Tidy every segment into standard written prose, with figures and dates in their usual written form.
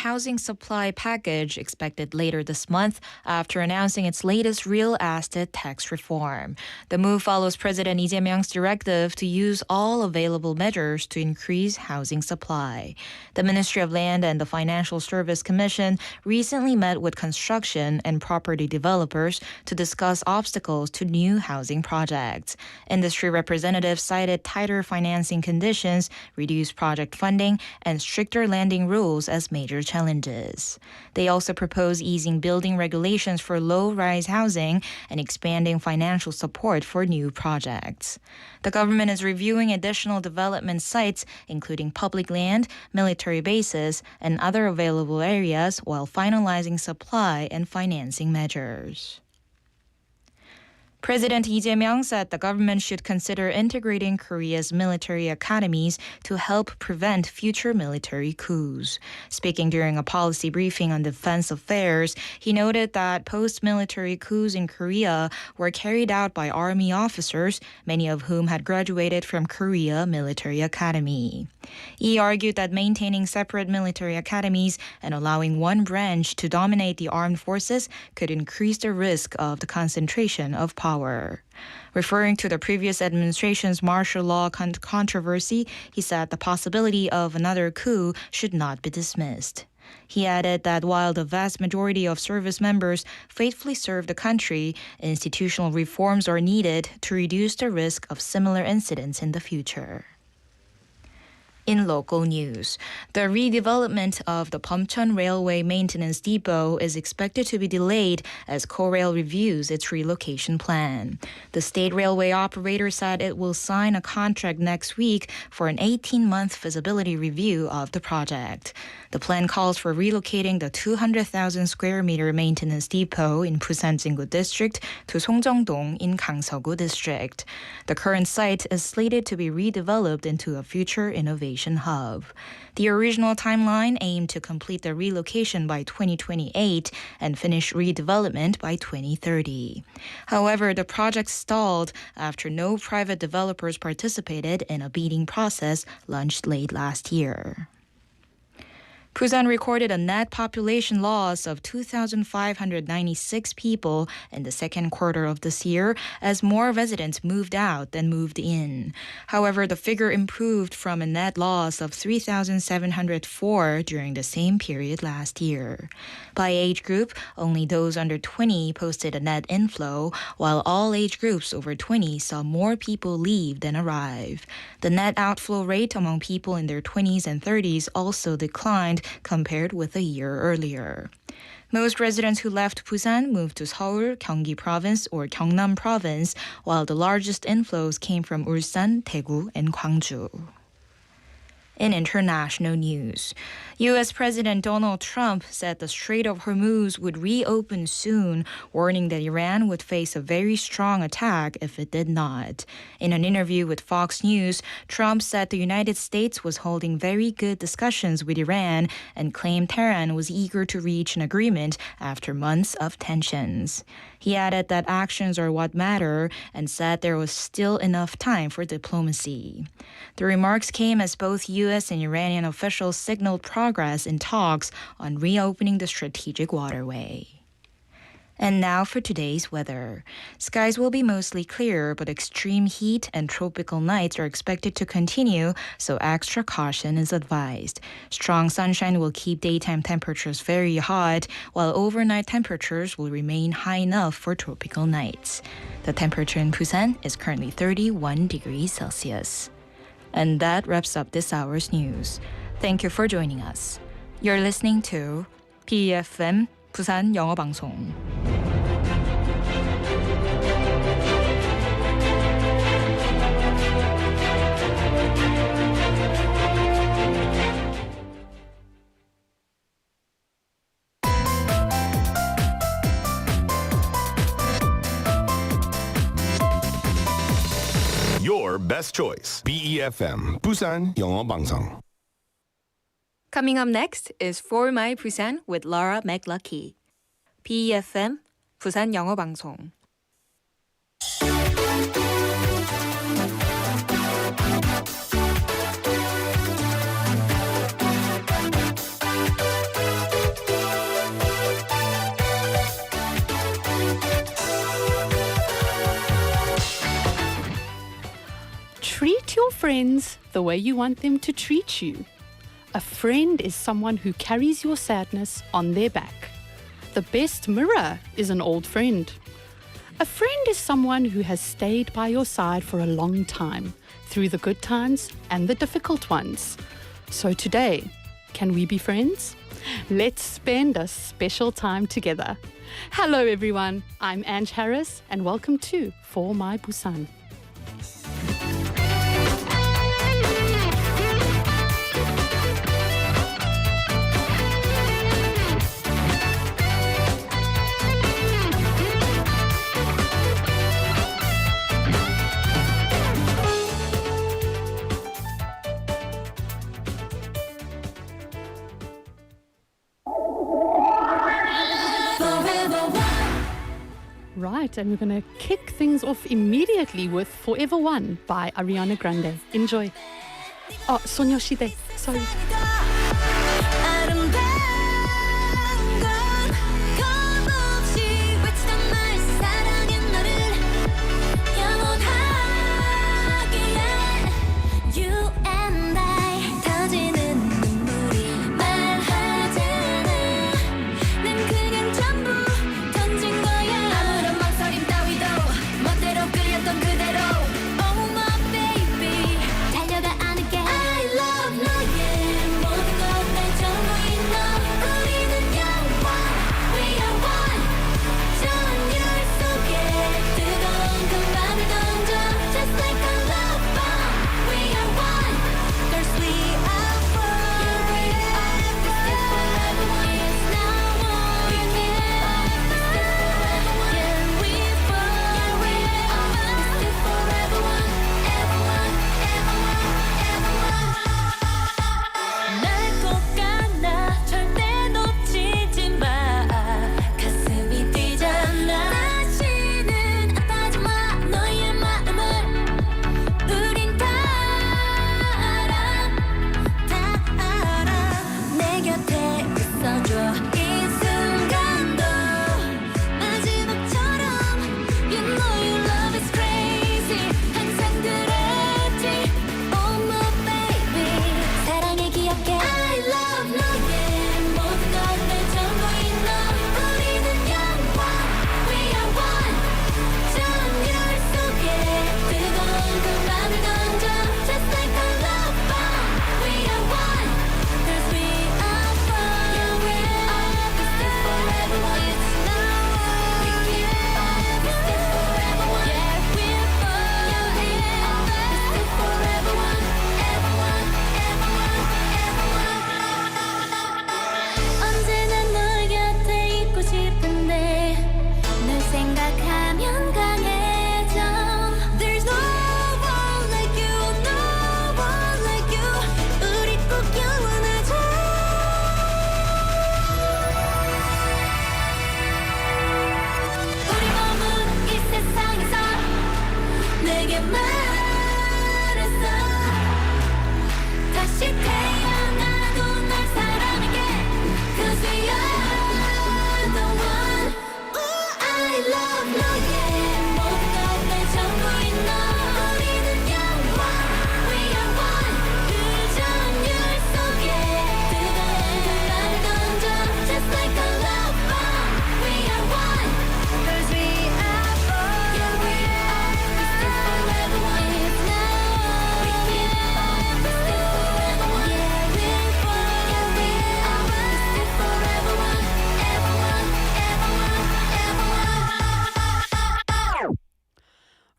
housing supply package expected later this month after announcing its latest real estate tax reform. The move follows President Lee Jae-myung's directive to use all available measures to increase housing supply. The Ministry of Land and the Financial Service Commission recently met with construction and property developers to discuss obstacles to new housing projects. Industry representatives cited tighter financing conditions, reduced project funding, and stricter lending rules as major challenges. They also propose easing building regulations for low-rise housing and expanding financial support for new projects. The government is reviewing additional development sites, including public land, military bases, and other available areas while finalizing supply and financing measures. President Lee Jae-myung said the government should consider integrating Korea's military academies to help prevent future military coups. Speaking during a policy briefing on defense affairs, he noted that post-military coups in Korea were carried out by army officers, many of whom had graduated from Korea Military Academy. He argued that maintaining separate military academies and allowing one branch to dominate the armed forces could increase the risk of the concentration of power. Referring to the previous administration's martial law controversy, he said the possibility of another coup should not be dismissed. He added that while the vast majority of service members faithfully serve the country, institutional reforms are needed to reduce the risk of similar incidents in the future. In local news, the redevelopment of the Bumcheon Railway Maintenance Depot is expected to be delayed as Korail reviews its relocation plan. The state railway operator said it will sign a contract next week for an 18-month feasibility review of the project. The plan calls for relocating the 200,000 square meter maintenance depot in Busan Jingu District to Songjeong-dong in Gangseogu District. The current site is slated to be redeveloped into a future innovation hub. The original timeline aimed to complete the relocation by 2028 and finish redevelopment by 2030. However, the project stalled after no private developers participated in a bidding process launched late last year. Busan recorded a net population loss of 2,596 people in the second quarter of this year as more residents moved out than moved in. However, the figure improved from a net loss of 3,704 during the same period last year. By age group, only those under 20 posted a net inflow, while all age groups over 20 saw more people leave than arrive. The net outflow rate among people in their 20s and 30s also declined compared with a year earlier. Most residents who left Busan moved to Seoul, Gyeonggi Province, or Gyeongnam Province, while the largest inflows came from Ulsan, Daegu, and Gwangju. In international news, U.S. President Donald Trump said the Strait of Hormuz would reopen soon, warning that Iran would face a very strong attack if it did not. In an interview with Fox News, Trump said the United States was holding very good discussions with Iran and claimed Tehran was eager to reach an agreement after months of tensions. He added that actions are what matter and said there was still enough time for diplomacy. The remarks came as both U.S. and Iranian officials signaled progress in talks on reopening the strategic waterway. And now for today's weather. Skies will be mostly clear, but extreme heat and tropical nights are expected to continue, so extra caution is advised. Strong sunshine will keep daytime temperatures very hot, while overnight temperatures will remain high enough for tropical nights. The temperature in Busan is currently 31 degrees Celsius. And that wraps up this hour's news. Thank you for joining us. You're listening to BeFM 부산 영어 방송. Your best choice. BeFM 부산 영어 방송. Coming up next is For My Busan with Laura McLucky. BeFM 부산 영어 방송. your friends the way you want them to treat you. A friend is someone who carries your sadness on their back. The best mirror is an old friend. A friend is someone who has stayed by your side for a long time, through the good times and the difficult ones. So today, can we be friends? Let's spend a special time together. Hello everyone, I'm Ange Harris and welcome to For My Busan. Right, and we're going to kick things off immediately with Forever One by Ariana Grande. Enjoy. Oh, 소녀시대. Sorry.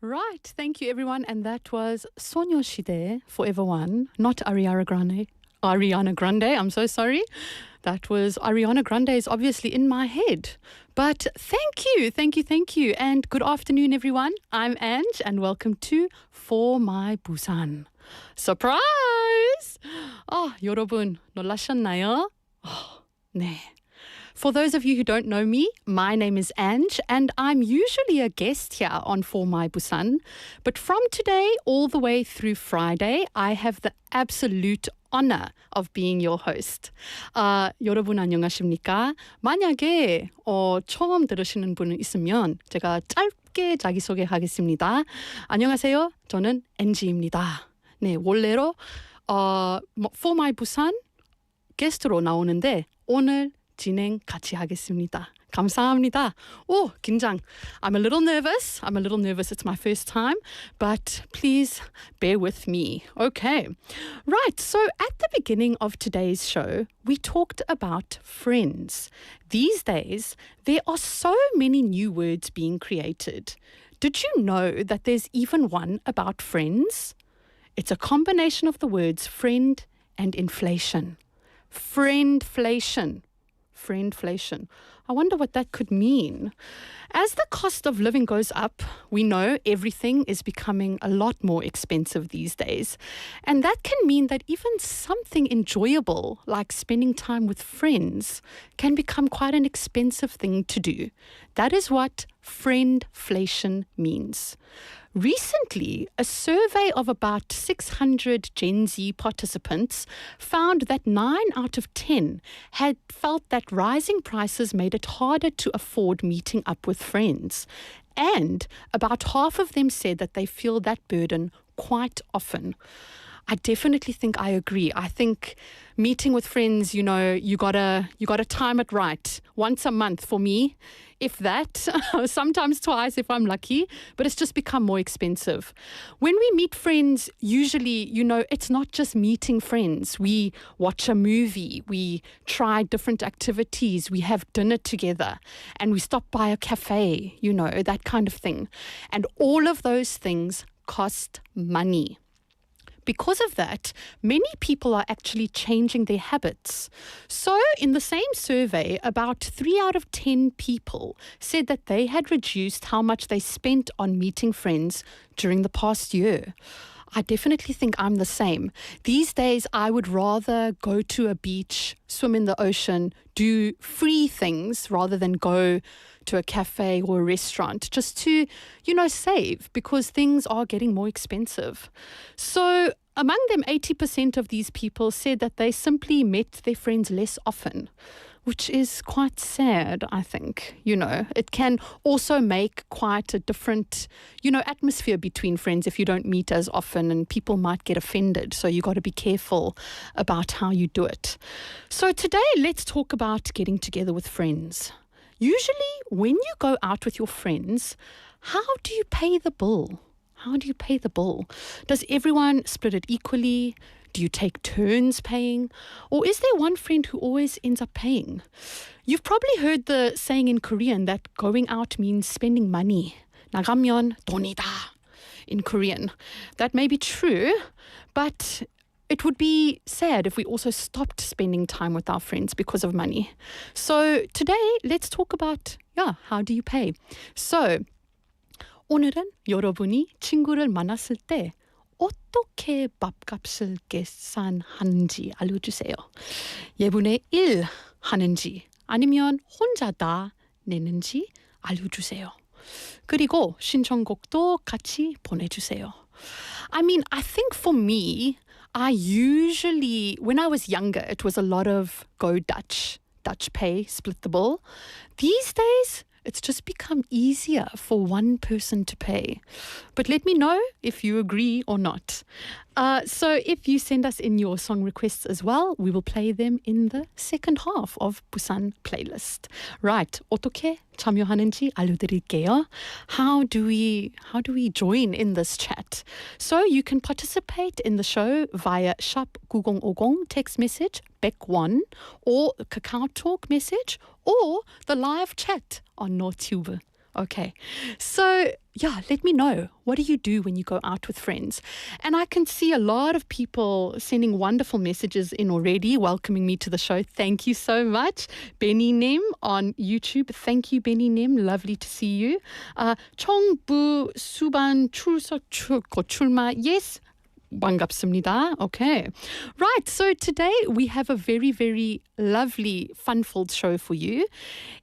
Right, thank you everyone, and that was 소녀시대, Forever One, not Ariana Grande. Ariana Grande, I'm so sorry. That was Ariana Grande is obviously in my head. But thank you, and good afternoon everyone. I'm Ange and welcome to For My Busan. Surprise! 여러분 놀라셨나요? 네. For those of you who don't know me, my name is Ange and I'm usually a guest here on For My Busan. But from today all the way through Friday, I have the absolute honor of being your host. 여러분 안녕하십니까? 만약에 처음 들으시는 분은 있으면 제가 짧게 자기소개하겠습니다. 안녕하세요. 저는 앤지입니다. 네, 원래로 For My Busan 게스트로 나오는데 오늘 진행 같이 하겠습니다. 감사합니다. 오, 긴장. I'm a little nervous. It's my first time, but please bear with me. Okay. Right, so at the beginning of today's show, we talked about friends. These days, there are so many new words being created. Did you know that there's even one about friends? It's a combination of the words friend and inflation. Friendflation. I wonder what that could mean. As the cost of living goes up, we know everything is becoming a lot more expensive these days. And that can mean that even something enjoyable, like spending time with friends, can become quite an expensive thing to do. That is what friendflation means. Recently, a survey of about 600 Gen Z participants found that 9 out of 10 had felt that rising prices made it harder to afford meeting up with friends. And about half of them said that they feel that burden quite often. I definitely think I agree. I think meeting with friends, you gotta time it right. Once a month for me, if that, sometimes twice if I'm lucky, but it's just become more expensive. When we meet friends, usually, it's not just meeting friends. We watch a movie, we try different activities, we have dinner together, and we stop by a cafe, that kind of thing. And all of those things cost money. Because of that, many people are actually changing their habits. So in the same survey, about 3 out of 10 people said that they had reduced how much they spent on meeting friends during the past year. I definitely think I'm the same. These days, I would rather go to a beach, swim in the ocean, do free things rather than go to a cafe or a restaurant just to, save because things are getting more expensive. So among them, 80% of these people said that they simply met their friends less often, which is quite sad, I think. It can also make quite a different, atmosphere between friends if you don't meet as often, and people might get offended. So you got to be careful about how you do it. So today, let's talk about getting together with friends. Usually, when you go out with your friends, how do you pay the bill? Does everyone split it equally? Do you take turns paying? Or is there one friend who always ends up paying? You've probably heard the saying in Korean that going out means spending money. 나가면 돈이다 in Korean. That may be true, but it would be sad if we also stopped spending time with our friends because of money. So today, let's talk about, how do you pay? So, 오늘은 여러분이 친구를 만났을 때 어떻게 밥값을 계산하는지 알려주세요. 예분의 1 하는지 아니면 혼자 다 내는지 알려주세요. 그리고 신청곡도 같이 보내주세요. I think for me, I usually, when I was younger, it was a lot of go Dutch pay, split the bill. These days, it's just become easier for one person to pay. But let me know if you agree or not. So if you send us in your song requests as well, we will play them in the second half of Busan playlist. Right, 어떻게 참여하는지 알려드릴게요. How do we join in this chat? So you can participate in the show via 샵 9050 text message, 백원, or Kakao Talk message, or the live chat on NorthTube. Okay, so let me know. What do you do when you go out with friends? And I can see a lot of people sending wonderful messages in already, welcoming me to the show. Thank you so much. Benny Nim on YouTube. Thank you, Benny Nim. Lovely to see you. 청부 수반 출마. Yes. 반갑습니다. Okay. Right, so today we have a very, very lovely, fun-filled show for you.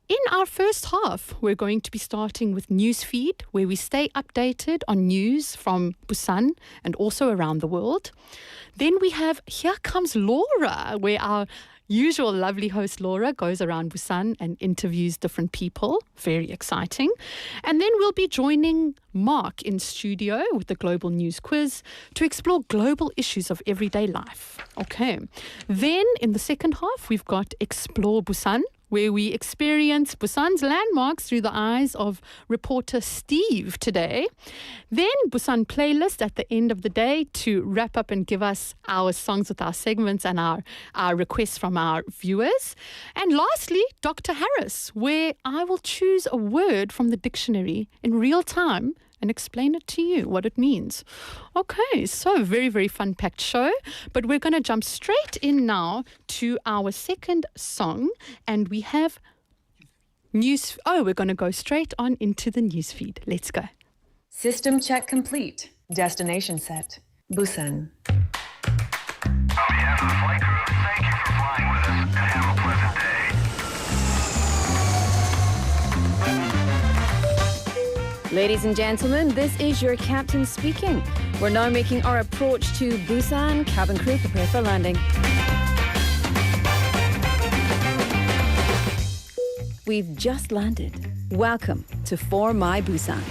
In our first half, we're going to be starting with Newsfeed, where we stay updated on news from Busan and also around the world. Then we have Here Comes Laura, where our usual lovely host Laura goes around Busan and interviews different people. Very exciting. And then we'll be joining Mark in studio with the Global News Quiz to explore global issues of everyday life. Okay. Then in the second half, we've got Explore Busan, where we experience Busan's landmarks through the eyes of reporter Steve today. Then Busan playlist at the end of the day to wrap up and give us our songs with our segments and our requests from our viewers. And lastly, Dr. Harris, where I will choose a word from the dictionary in real time and explain it to you, what it means. Okay, so very, very fun-packed show. But we're going to jump straight in now to our second song. And we have news. Oh, we're going to go straight on into the news feed. Let's go. System check complete. Destination set. Busan. On behalf of the flight crew, thank you for flying with us and have a pleasant day. Ladies and gentlemen, this is your captain speaking. We're now making our approach to Busan. Cabin crew, prepare for landing. We've just landed. Welcome to My Busan.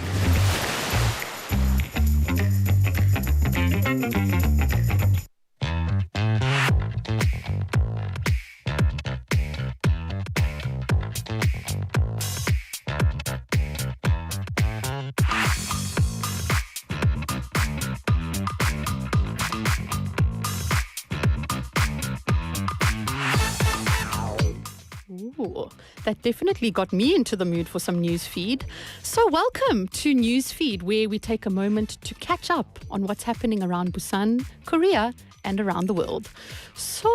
Ooh, that definitely got me into the mood for some newsfeed. So welcome to Newsfeed, where we take a moment to catch up on what's happening around Busan, Korea, and around the world. So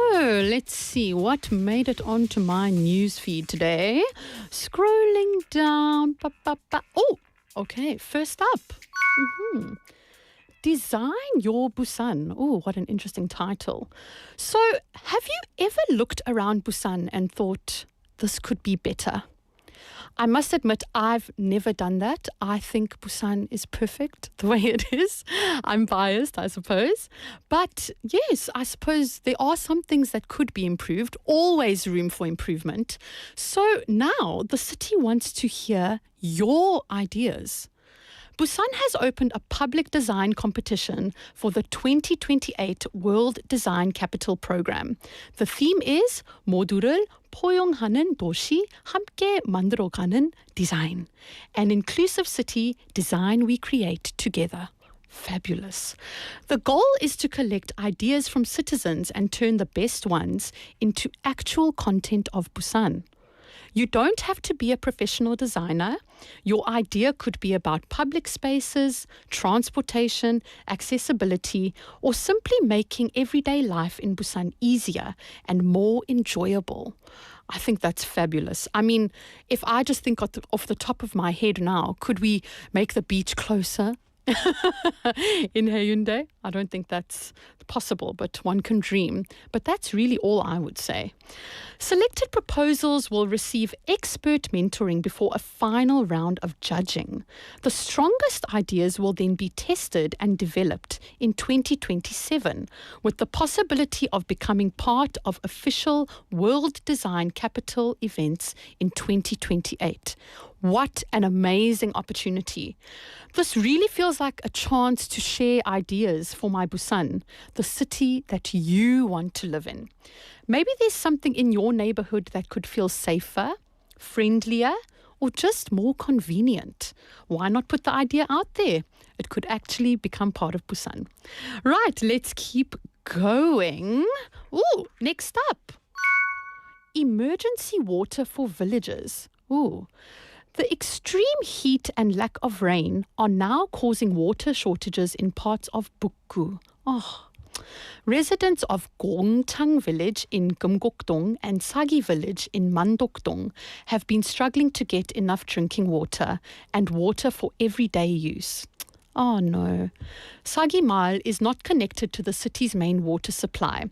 let's see what made it onto my newsfeed today. Scrolling down. Oh, okay. First up. Design Your Busan. Oh, what an interesting title. So, have you ever looked around Busan and thought, this could be better? I must admit, I've never done that. I think Busan is perfect the way it is. I'm biased, I suppose. But yes, I suppose there are some things that could be improved, always room for improvement. So now the city wants to hear your ideas. Busan has opened a public design competition for the 2028 World Design Capital Program. The theme is 모두를 포용하는 도시 함께 만들어가는 design. An inclusive city design we create together. Fabulous. The goal is to collect ideas from citizens and turn the best ones into actual content of Busan. You don't have to be a professional designer. Your idea could be about public spaces, transportation, accessibility, or simply making everyday life in Busan easier and more enjoyable. I think that's fabulous. I mean, if I just think off the top of my head now, could we make the beach closer? In Hyundai? I don't think that's possible, but one can dream. But that's really all I would say. Selected proposals will receive expert mentoring before a final round of judging. The strongest ideas will then be tested and developed in 2027, with the possibility of becoming part of official World Design Capital events in 2028. What an amazing opportunity. This really feels like a chance to share ideas for My Busan, the city that you want to live in. Maybe there's something in your neighborhood that could feel safer, friendlier, or just more convenient. Why not put the idea out there? It could actually become part of Busan. Right, let's keep going. Ooh, next up. Emergency water for villages. Ooh. The extreme heat and lack of rain are now causing water shortages in parts of Bukgu. Oh. Residents of Gongchang village in Geumgok-dong and Sagi village in Mandok-dong have been struggling to get enough drinking water and water for everyday use. Oh no. Sagi Mal is not connected to the city's main water supply.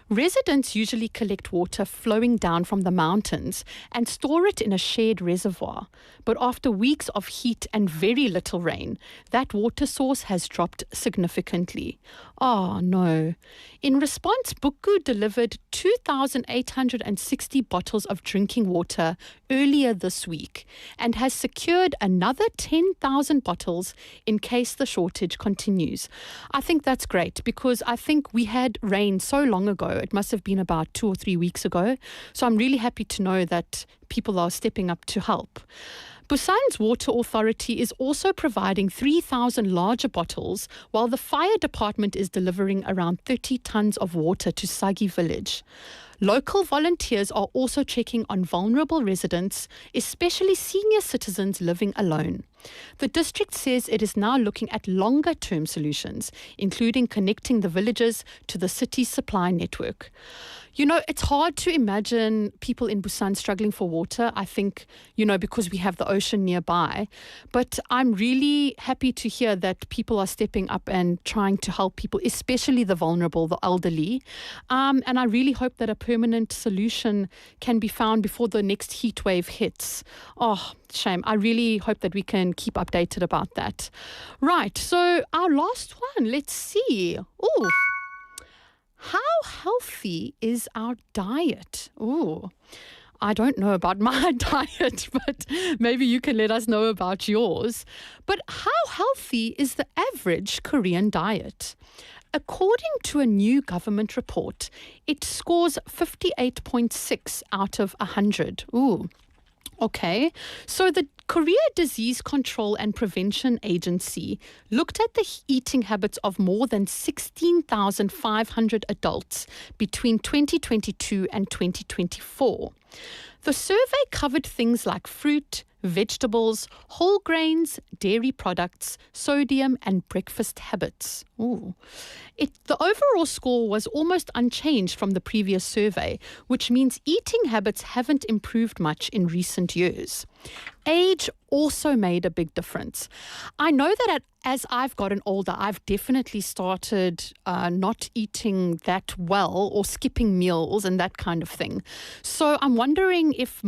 Residents usually collect water flowing down from the mountains and store it in a shared reservoir. But after weeks of heat and very little rain, that water source has dropped significantly. Oh no. In response, Bukku delivered 2,860 bottles of drinking water earlier this week and has secured another 10,000 bottles in case the shortage continues. I think that's great because I think we had rain so long ago. It must have been about 2 or 3 weeks ago. So I'm really happy to know that people are stepping up to help. Busan's water authority is also providing 3,000 larger bottles, while the fire department is delivering around 30 tons of water to Sagi village. Local volunteers are also checking on vulnerable residents, especially senior citizens living alone. The district says it is now looking at longer-term solutions, including connecting the villages to the city's supply network. You know, it's hard to imagine people in Busan struggling for water, I think, because we have the ocean nearby. But I'm really happy to hear that people are stepping up and trying to help people, especially the vulnerable, the elderly. And I really hope that a permanent solution can be found before the next heat wave hits. Oh, shame. I really hope that we can keep updated about that. Right, so our last one, let's see. Oh, how healthy is our diet? Oh, I don't know about my diet, but maybe you can let us know about yours. But how healthy is the average Korean diet? According to a new government report, it scores 58.6 out of 100. Ooh. Okay, so the Korea Disease Control and Prevention Agency looked at the eating habits of more than 16,500 adults between 2022 and 2024. The survey covered things like fruit, vegetables, whole grains, dairy products, sodium, and breakfast habits. Ooh. The overall score was almost unchanged from the previous survey, which means eating habits haven't improved much in recent years. Age also made a big difference. I know that as I've gotten older, I've definitely started not eating that well or skipping meals and that kind of thing. So I'm wondering if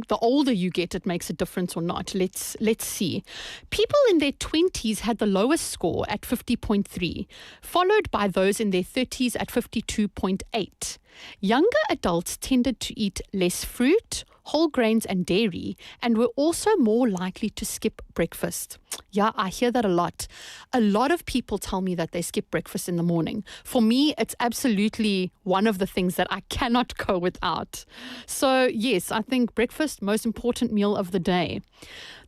the older you get, it makes a difference or not. Let's see. People in their 20s had the lowest score at 50.3, followed by those in their 30s at 52.8. Younger adults tended to eat less fruit, whole grains and dairy, and were also more likely to skip breakfast. Yeah, I hear that a lot. A lot of people tell me that they skip breakfast in the morning. For me, it's absolutely one of the things that I cannot go without. So yes, I think breakfast, most important meal of the day.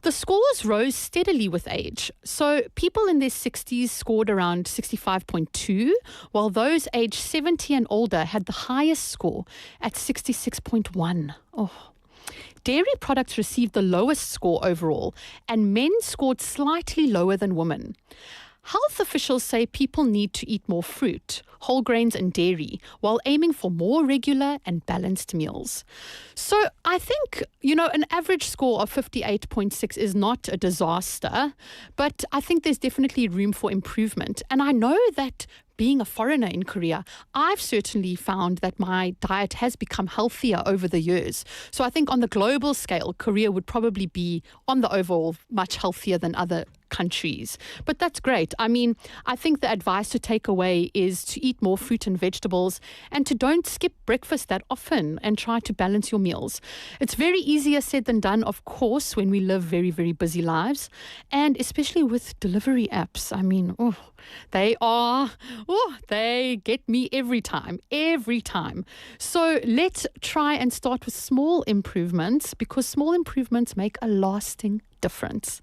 The scores rose steadily with age. So people in their 60s scored around 65.2, while those aged 70 and older had the highest score at 66.1. Oh. Dairy products received the lowest score overall, and men scored slightly lower than women. Health officials say people need to eat more fruit, whole grains and dairy, while aiming for more regular and balanced meals. So I think, an average score of 58.6 is not a disaster, but I think there's definitely room for improvement. And I know that being a foreigner in Korea, I've certainly found that my diet has become healthier over the years. So I think on the global scale, Korea would probably be, on the overall, much healthier than other countries. But that's great. I mean, I think the advice to take away is to eat more fruit and vegetables and to don't skip breakfast that often and try to balance your meals. It's very easier said than done, of course, when we live very, very busy lives, and especially with delivery apps. I mean, they get me every time. So let's try and start with small improvements, because small improvements make a lasting difference.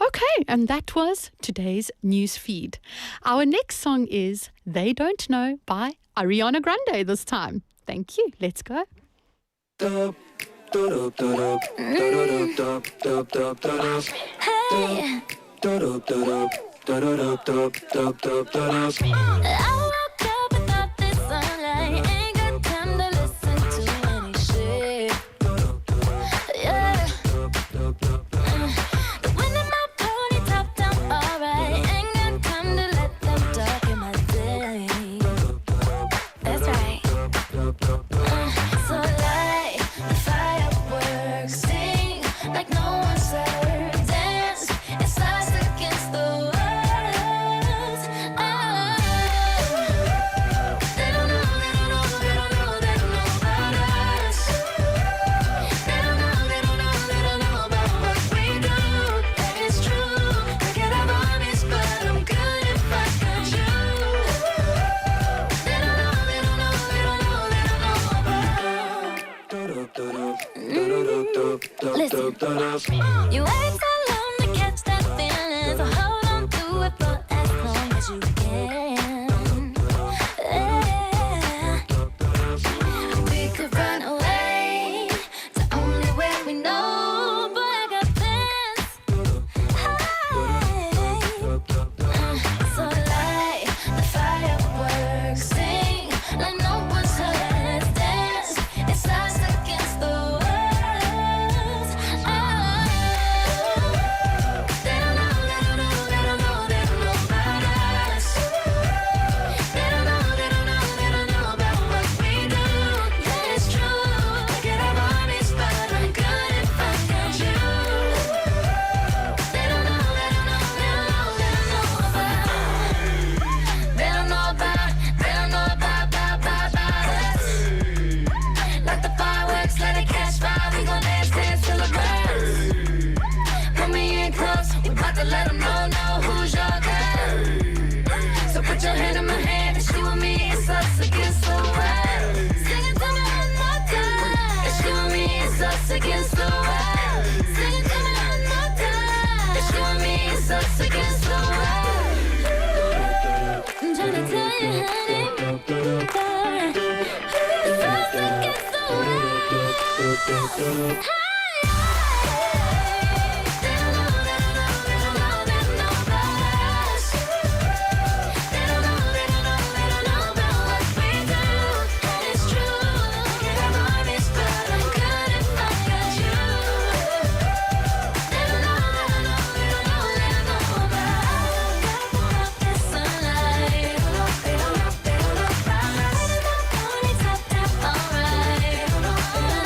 Okay, and that was today's news feed. Our next song is They Don't Know by Ariana Grande this time. Thank you. Let's go. Hey. I woke up without this sunlight. Ain't got time to listen to any shit. Yeah. The wind in my pony top down, alright. You wait so long to catch that feeling, so hold on to it for as long as you can. Yeah. We could run away to only where we know, but I got plans. So light the fireworks, sing like no one's heard us dance. It's us against the world. They don't know, they don't know, they don't know, they don't know about us. They don't know, they don't know, they don't know about what we do. That is true. Get our armies, but I'm good if I got you. They don't know, they don't know, they don't know, they don't know about. They don't know about, they don't know about us. Like the fireworks, let it catch fire. We gon' dance, dance till it burns. Put me in close, we bout to let 'em know who's your girl. So put your hand in my hand and she with me, it's us against the world. Sing it to me one more time. It's you and me, it's us against the world. Sing it to me one more time. It's you and me, it's us against the world. I'm trying to tell you, honey, it's us against the world. They don't know, they don't know, they don't know, they don't know about us. They don't know, they don't know, they don't know about what we do. That is true. Get our armies, but I'm good if I got you. They don't know, they don't know, they don't know, they don't know about the sunlight. They don't know, they don't know about us. Only top, alright. They don't know about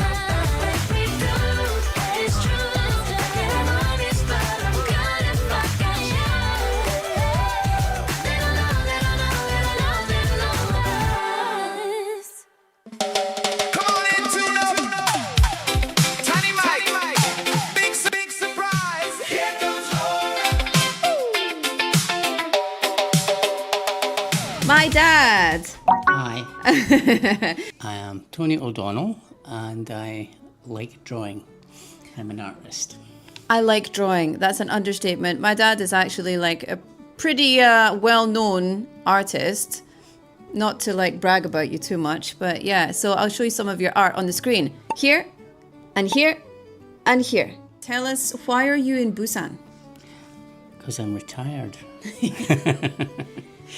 what we do. That is true. Get our armies, but I'm good if I got you. They don't know, they don't know, they don't know, they don't know about us. Come on in, tune up. Tiny Mike. Big surprise. Here comes My dad. Hi, I am Tony O'Donnell and I like drawing. I'm an artist. I like drawing. That's an understatement. My dad is actually like a pretty well-known artist. Not to like brag about you too much, but yeah. So I'll show you some of your art on the screen. Here, and here, and here. Tell us, why are you in Busan? Because I'm retired.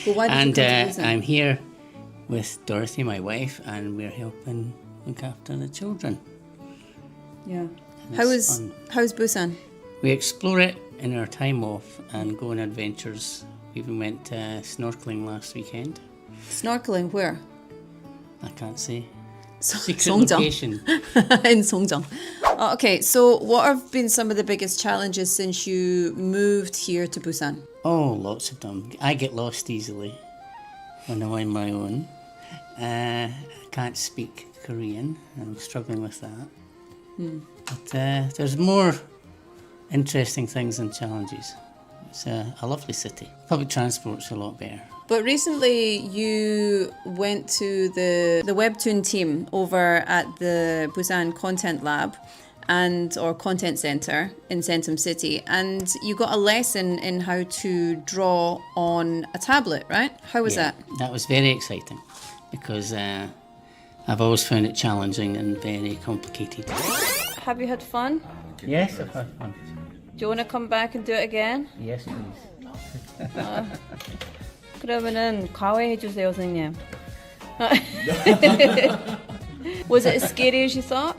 Well, why did And you come to Busan? I'm here with Dorothy, my wife, and we're helping look after the children. Yeah. And it's fun. How's Busan? We explore it in our time off and go on adventures. We even went snorkeling last weekend. Snorkeling where? I can't say. Secret Songjeong. location. In Songjeong. Oh, okay, so what have been some of the biggest challenges since you moved here to Busan? Oh, lots of them. I get lost easily when I'm on my own. I can't speak Korean. I'm struggling with that. But there's more interesting things than challenges. It's a lovely city. Public transport's a lot better. But recently you went to the webtoon team over at the Busan Content Lab or Content Center in Centum City, and you got a lesson in how to draw on a tablet, right? How was that? That was very exciting because I've always found it challenging and very complicated. Have you had fun? Yes, I've had fun. Do you want to come back and do it again? Yes, please. 그러면은 과외해 주세요, 선생님. Was it as scary as you thought?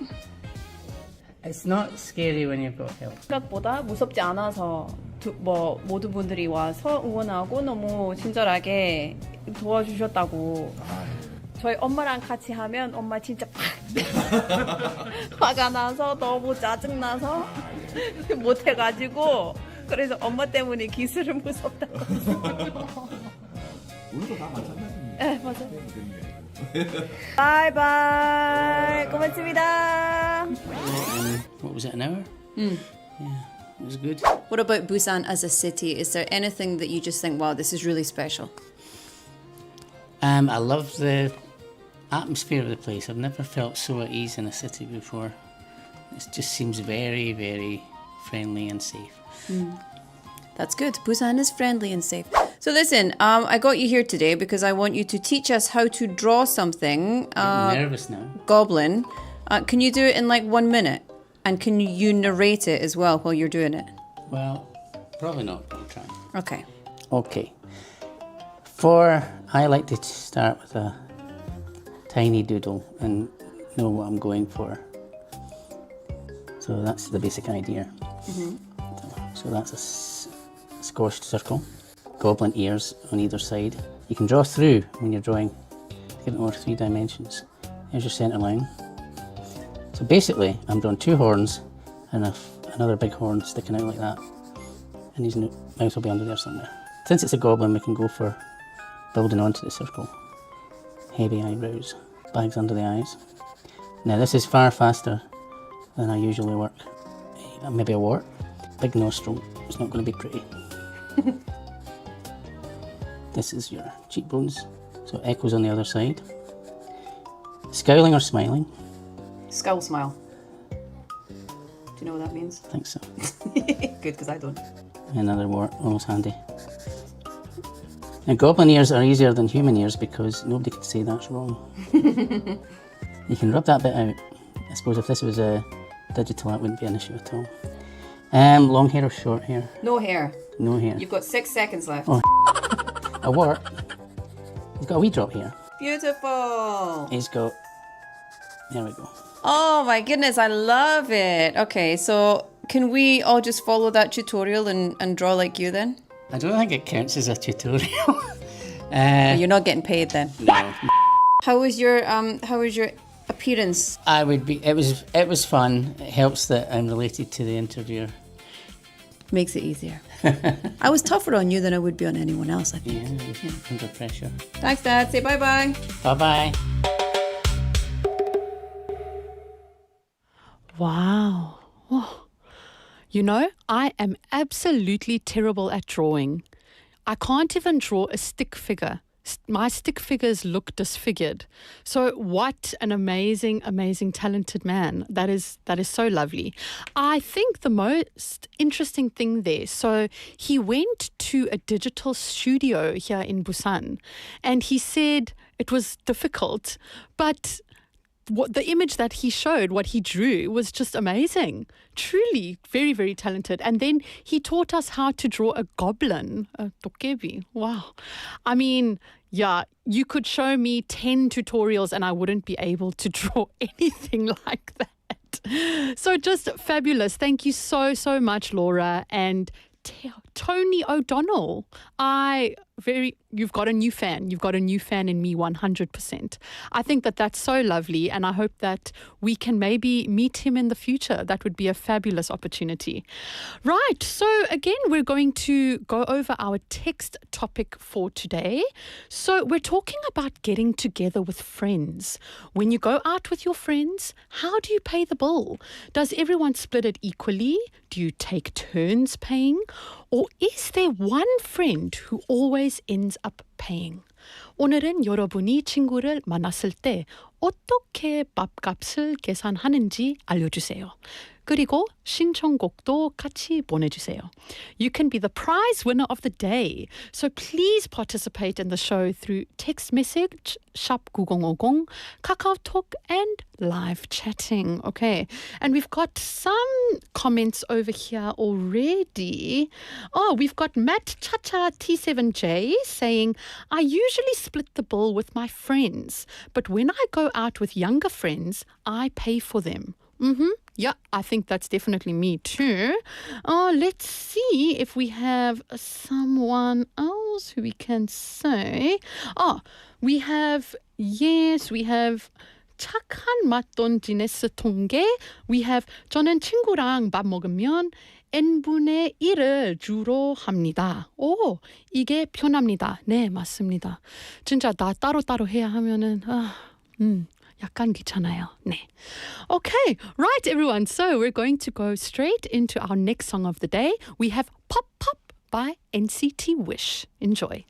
It's not scary when you've got help. 생각보다 무섭지 않아서 모든 분들이 와서 응원하고 너무 친절하게 도와주셨다고. 저희 엄마랑 같이 하면 엄마 진짜 화가 나서 너무 짜증나서 못해가지고 그래서 엄마 때문에 기술은 무섭다고. 우리도 다 마찬가지입니다. 네, 맞아요. 바이바이. 고맙습니다. What was it, an hour? Yeah, it was good. What about Busan as a city? Is there anything that you just think, wow, this is really special? I love the atmosphere of the place. I've never felt so at ease in a city before. It just seems very, very friendly and safe. That's good. Busan is friendly and safe. So listen, I got you here today because I want you to teach us how to draw something. I'm nervous now. Goblin. Can you do it in like 1 minute? And can you narrate it as well while you're doing it? Well, probably not, but I'll try. Okay. Okay. I like to start with a tiny doodle and know what I'm going for. So that's the basic idea. So that's a squashed circle, goblin ears on either side. You can draw through when you're drawing to give it more 3 dimensions. Here's your centre line. So basically, I'm drawing 2 horns and another big horn sticking out like that. And his mouth will be under there somewhere. Since it's a goblin, we can go for building onto the circle. Heavy eyebrows, bags under the eyes. Now this is far faster than I usually work. Maybe a wart. Big nostril. It's not going to be pretty. This is your cheekbones. So echoes on the other side. Scowling or smiling? Skull smile. Do you know what that means? I think so. Good, because I don't. Another wart, almost handy. Now goblin ears are easier than human ears because nobody could say that's wrong. You can rub that bit out. I suppose if this was a digital, that wouldn't be an issue at all. Long hair or short hair? No hair. No hair. You've got 6 seconds left. Oh. A wart. He's got a wee drop here. Beautiful. He's got... There we go. Oh my goodness, I love it. Okay, so can we all just follow that tutorial and draw like you then? I don't think it counts as a tutorial. You're not getting paid then. No. How was your appearance? I would be... It was fun. It helps that I'm related to the interviewer. Makes it easier. I was tougher on you than I would be on anyone else, I think. Yeah, under pressure. Thanks, Dad. Say bye-bye. Bye-bye. Wow. Oh. You know, I am absolutely terrible at drawing. I can't even draw a stick figure. My stick figures look disfigured. So what an amazing, amazing, talented man. That is so lovely. I think the most interesting thing there, so he went to a digital studio here in Busan and he said it was difficult, but what the image that he showed, what he drew, was just amazing. Truly, very, very talented. And then he taught us how to draw a goblin, a tokebi. Wow. I mean, yeah, you could show me 10 tutorials and I wouldn't be able to draw anything like that. So just fabulous. Thank you so, so much, Laura. And Tony O'Donnell, you've got a new fan. You've got a new fan in me, 100%. I think that's so lovely, and I hope that we can maybe meet him in the future. That would be a fabulous opportunity. Right, so again, we're going to go over our text topic for today. So we're talking about getting together with friends. When you go out with your friends, how do you pay the bill? Does everyone split it equally? Do you take turns paying? Or is there one friend who always ends up paying? 오늘은 여러분이 친구를 만났을 때 어떻게 밥값을 계산하는지 알려주세요. 그리고 신청곡도 같이 보내주세요. You can be the prize winner of the day. So please participate in the show through text message, 샵9050, KakaoTalk, and live chatting. Okay. And we've got some comments over here already. Oh, we've got Matt Chacha T7J saying, I usually split the bill with my friends, but when I go out with younger friends, I pay for them. Yeah, I think that's definitely me too. Let's see if we have someone else who we can say. We have 착한 맛돈 지네스 통계. We have 저는 친구랑 밥 먹으면 n분의 1을 주로 합니다. 오, 이게 편합니다. 네, 맞습니다. 진짜 나 따로따로 해야 하면은 약간 귀찮아요. 네. Okay, right everyone. So we're going to go straight into our next song of the day. We have Pop Pop by NCT Wish. Enjoy.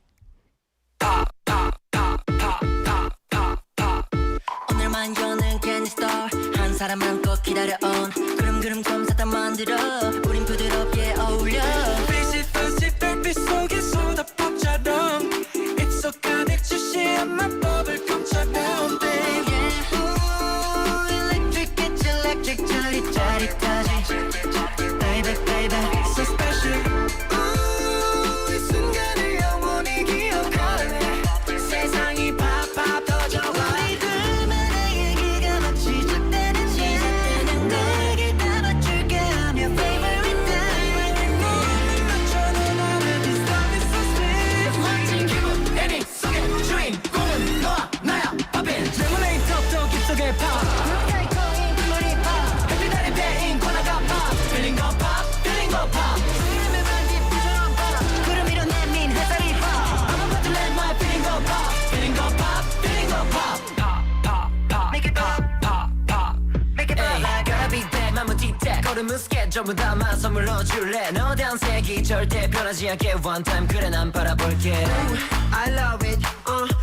오늘만 여는 괜히 star 한 사람만 꼭 기다려온 그럼 솜사탕 만들어 우린 부드럽게 어울려 비슷한 별빛 속에 소다법처럼 익숙한 주시한 마법을 꿈처럼 baby electric it's electric 짜릿짜릿하지 baby baby so special 이 순간을 영원히 기억할래 세상이 팍팍 터져와 우리 둘만의 얘기가 막 시작되는 내게 담아줄게 I'm your favorite thing 몸을 맞춰놓은 나를 This love is so sweet 멋진 기분 애니 속의 주인공은 너와 나야 바빈 레모네이드 톡톡 입속에 파 햇빛 아래 대인 권화가 파 Feeling go pop Feeling go pop 구름을 반딧불처럼 봐 구름 위로 내민 햇살이 봐 I'm about to let my feeling go pop Feeling go pop Feeling go pop Pop pop pop Make it pop pop pop Make it pop Ay, gotta be that 맘은 뒷대 걸음은 스케 전부 다만 선물로 줄래 너에 대한 색이 절대 변하지 않게 one time 그래 난 바라볼게 I love it,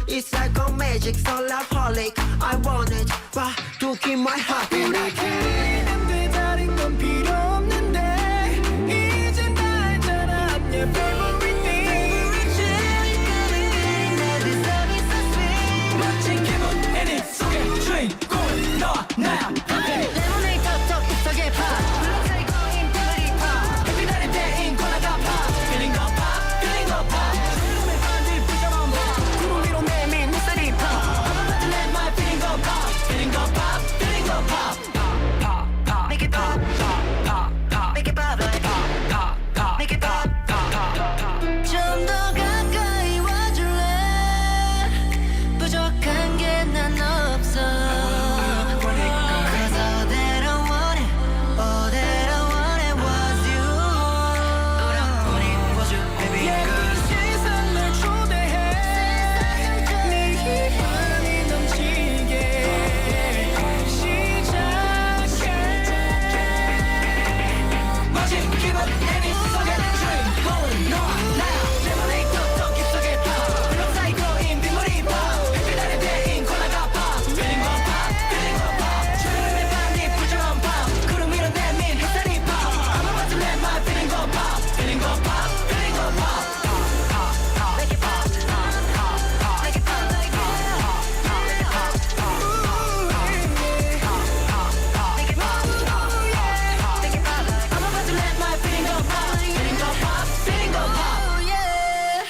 it's like a magic, so loveholic. I want it, why to keep my heart beating? 우리끼리 다른 건 필요 없는데 이젠 다 알잖아 I'm your favorite thing This love is so sweet 멋진 기분 애니 속의 주인공은 너와 나야 레모네이드 톡톡 입속에 파 불렁사리 꼬인 빙글이 파 햇빛 아래 대인 권화가 파 Feeling go pop Feeling go pop 구름을 반딧불처럼 봐 구름 위로 내민 햇살이 파 I'm about to let my feeling go pop Feeling go pop Feeling go pop Pop pop pop Make it pop pop pop Make it pop like pop pop Make it pop 좀 더 가까이 와줄래 부족한 게 난 없어 Cause all that I wanted All that I wanted was you 너랑 was you baby girl 세상을 초대해 네 희망이 넘치게 시작해 멋진 기분 애니 속의 주인공은 너와 나야 레모네이드 톡톡 입속에 파 불렁사리 꼬인 빗물이 파 햇빛 아래 대인 권화가 파 Feeling go pop Feeling go pop 주름의 반딧불처럼 파 구름 위로 내민 햇살이 파 I'm about to let my feeling go pop Feeling go pop Feeling go pop Make it pop Make it pop like Make it pop Make it pop like I'm about to let my feeling go pop Feeling go pop Feeling go pop Oh yeah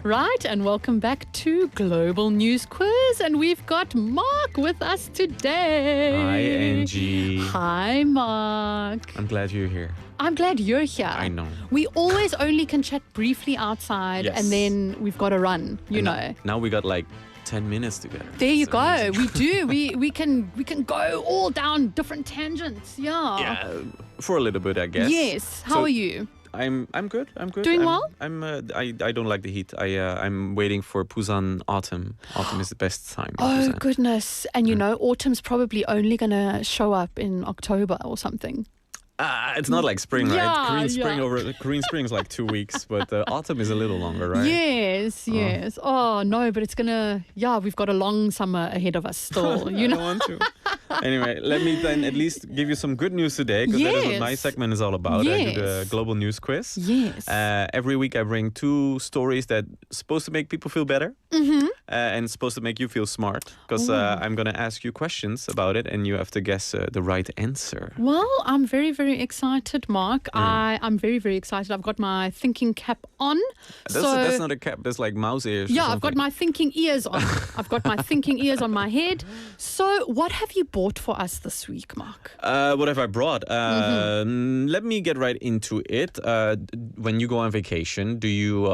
Right, and welcome back to Global News Quiz. And we've got Mark with us today. Hi, Angie. Hi, Mark. I'm glad you're here. I'm glad you're here. I know. We always only can chat briefly outside Yes. and then we've got to run, you And know. Now we got like 10 minutes together. There you It's go. amazing. We do. We can go all down different tangents. Yeah. Yeah, for a little bit, I guess. Yes. How So- are you? I'm good. I'm good. Doing I'm, well? I don't like the heat. I'm waiting for Busan autumn. Autumn is the best time. in Oh Busan. goodness. And you know, autumn's probably only gonna show up in October or something. It's not like spring, right? Yeah, Korean spring is like 2 weeks, but autumn is a little longer, right? Yes, yes. Oh no, but it's gonna. Yeah, we've got a long summer ahead of us still. You I know. don't want to. Anyway, let me then at least give you some good news today, because that is what my Yes. segment is all about. I do the Yes. global news quiz. Yes. Every week I bring 2 stories that supposed to make people feel better, and supposed to make you feel smart. Because I'm gonna ask you questions about it, and you have to guess the right answer. Well, I'm very, very excited, Mark. I'm very, very excited. I've got my thinking cap on. That's not a cap. That's like mouse ears. or Yeah, I've got something. my thinking ears on. I've got my thinking ears on my head. So, what have you bought for us this week, Mark? What have I brought? Let me get right into it. When you go on vacation, do you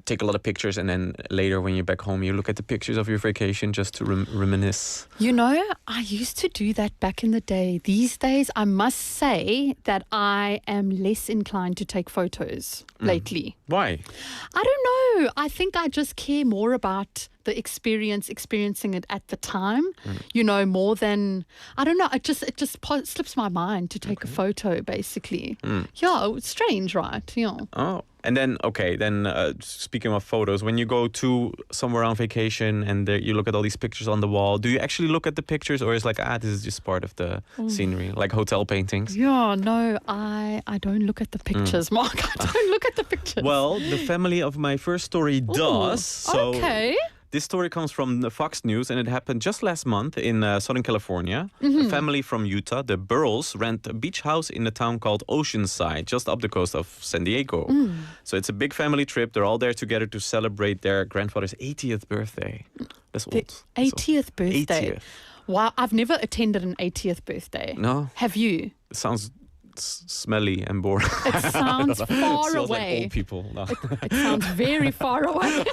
take a lot of pictures, and then later when you're back home, you look at the pictures of your vacation just to reminisce? You know, I used to do that back in the day. These days, I must say that I am less inclined to take photos lately. Why? I don't know. I think I just care more about experiencing it at the time, you know, more than, I don't know, it just slips my mind to take a photo, basically. Yeah, it's strange, right? Yeah. Oh, and then, speaking of photos, when you go to somewhere on vacation and there, you look at all these pictures on the wall, do you actually look at the pictures, or is like, this is just part of the scenery, like hotel paintings? Yeah, no, I don't look at the pictures, Mark. I don't look at the pictures. Well, the family of my first story does. So okay. This story comes from the Fox News, and it happened just last month in Southern California. A family from Utah, the Burrells, rent a beach house in a town called Oceanside, just up the coast of San Diego. So it's a big family trip. They're all there together to celebrate their grandfather's 80th birthday. That's The old. 80th birthday. 80th. Wow, I've never attended an 80th birthday. No? Have you? It sounds smelly and boring. It sounds far It smells away. like old people. No. It sounds very far away.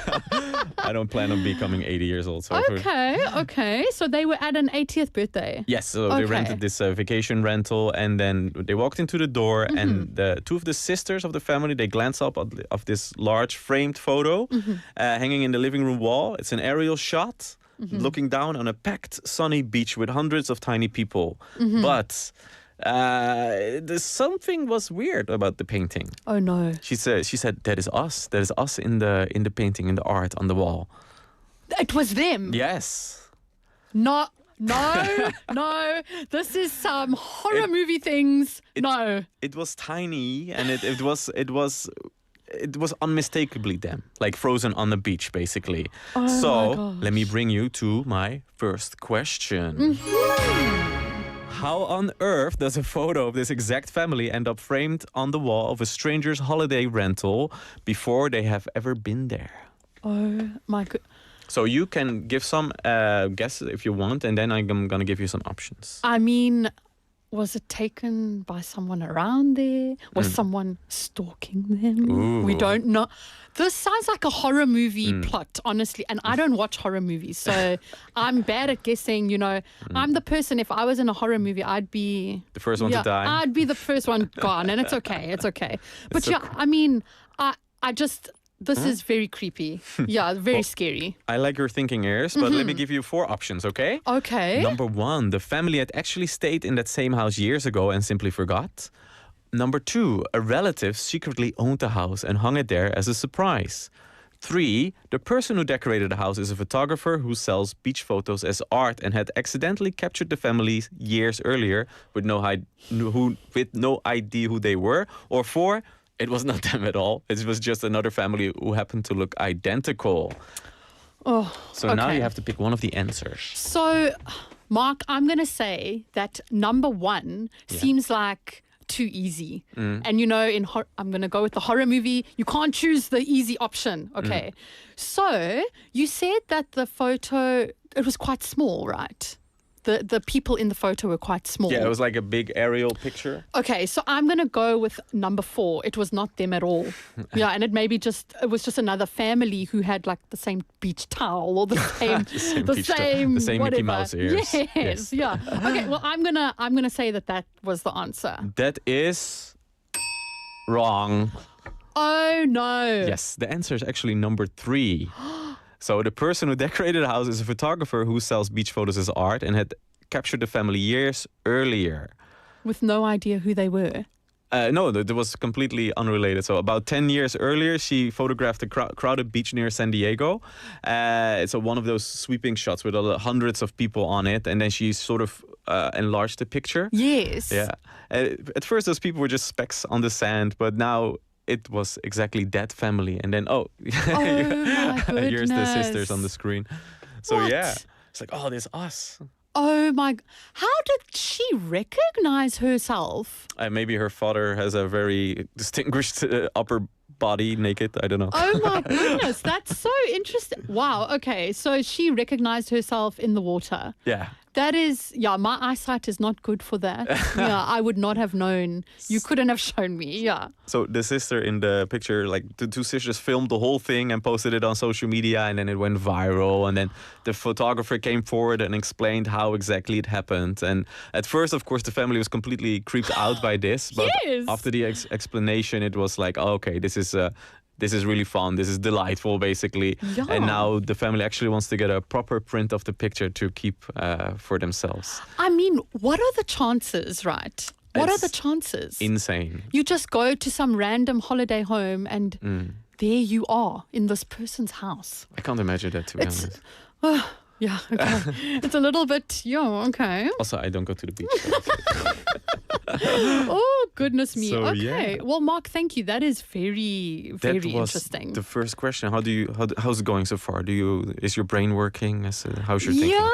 I don't plan on becoming 80 years old. So Okay. So they were at an 80th birthday. Yes, so they Okay. rented this vacation rental, and then they walked into the door, and the two of the sisters of the family, they glance up of this large framed photo hanging in the living room wall. It's an aerial shot looking down on a packed sunny beach with hundreds of tiny people. But there's something was weird about the painting. Oh no. She said that is us. That is us in the painting, in the art on the wall. It was them. Yes. No. This is some horror movie things. No. It was tiny, and it was unmistakably them, like frozen on the beach, basically. Oh so my gosh. let me bring you to my first question. How on earth does a photo of this exact family end up framed on the wall of a stranger's holiday rental before they have ever been there? Oh my god. So you can give some guesses if you want, and then I'm going to give you some options. I mean, was it taken by someone around there? Was someone stalking them? We don't know. This sounds like a horror movie plot, honestly. And I don't watch horror movies, so I'm bad at guessing. You know, I'm the person, if I was in a horror movie, I'd be The first one to die. I'd be the first one gone, and it's okay. It's okay. But so I mean, I just, this is very creepy. Yeah, very scary. I like your thinking, Ears, but let me give you 4 options, okay? Okay. Number 1, the family had actually stayed in that same house years ago and simply forgot. Number 2, a relative secretly owned the house and hung it there as a surprise. 3, the person who decorated the house is a photographer who sells beach photos as art and had accidentally captured the family years earlier with no idea who they were. Or 4, it was not them at all. It was just another family who happened to look identical. Oh, So now okay. you have to pick one of the answers. So, Mark, I'm going to say that number 1 seems like too easy. And you know, I'm going to go with the horror movie. You can't choose the easy option. Okay. So, you said that the photo, it was quite small, right? The people in the photo were quite small. Yeah, it was like a big aerial picture. Okay, so I'm going to go with number 4. It was not them at all. Yeah, and it was just another family who had like the same beach towel or the same the same Mickey whatever. Mouse ears. Yes, yeah. Okay, well I'm going to say that was the answer. That is wrong. Oh no. Yes, the answer is actually number 3. So the person who decorated the house is a photographer who sells beach photos as art and had captured the family years earlier. With no idea who they were. No, that was completely unrelated. So about 10 years earlier, she photographed a crowded beach near San Diego. It's one of those sweeping shots with hundreds of people on it. And then she sort of enlarged the picture. Yes. Yeah. At first, those people were just specks on the sand, but now it was exactly that family. And then, my here's the goodness. sisters on the screen. So What? yeah, it's like, oh, there's us. Oh my, how did she recognize herself? Maybe her father has a very distinguished upper body, naked. I don't know. Oh my goodness, that's so interesting. Wow, okay, so she recognized herself in the water. Yeah. That is, my eyesight is not good for that. Yeah, I would not have known. You couldn't have shown me, yeah. So the sister in the picture, like the two sisters filmed the whole thing and posted it on social media, and then it went viral. And then the photographer came forward and explained how exactly it happened. And at first, of course, the family was completely creeped out by this. But Yes. after the explanation, it was like, oh, okay, this is this is really fun, this is delightful, basically. Yeah. And now the family actually wants to get a proper print of the picture to keep for themselves. I mean, what are the chances, right? What are It's the chances? Insane. You just go to some random holiday home and there you are in this person's house. I can't imagine that, to be It's honest. yeah, okay. It's a little bit, okay. Also, I don't go to the beach. Oh, goodness me. So, okay. yeah. Well, Mark, thank you. That is very, very That was interesting. the first question. How's it going so far? Is your brain working? How's your thinking? Yeah.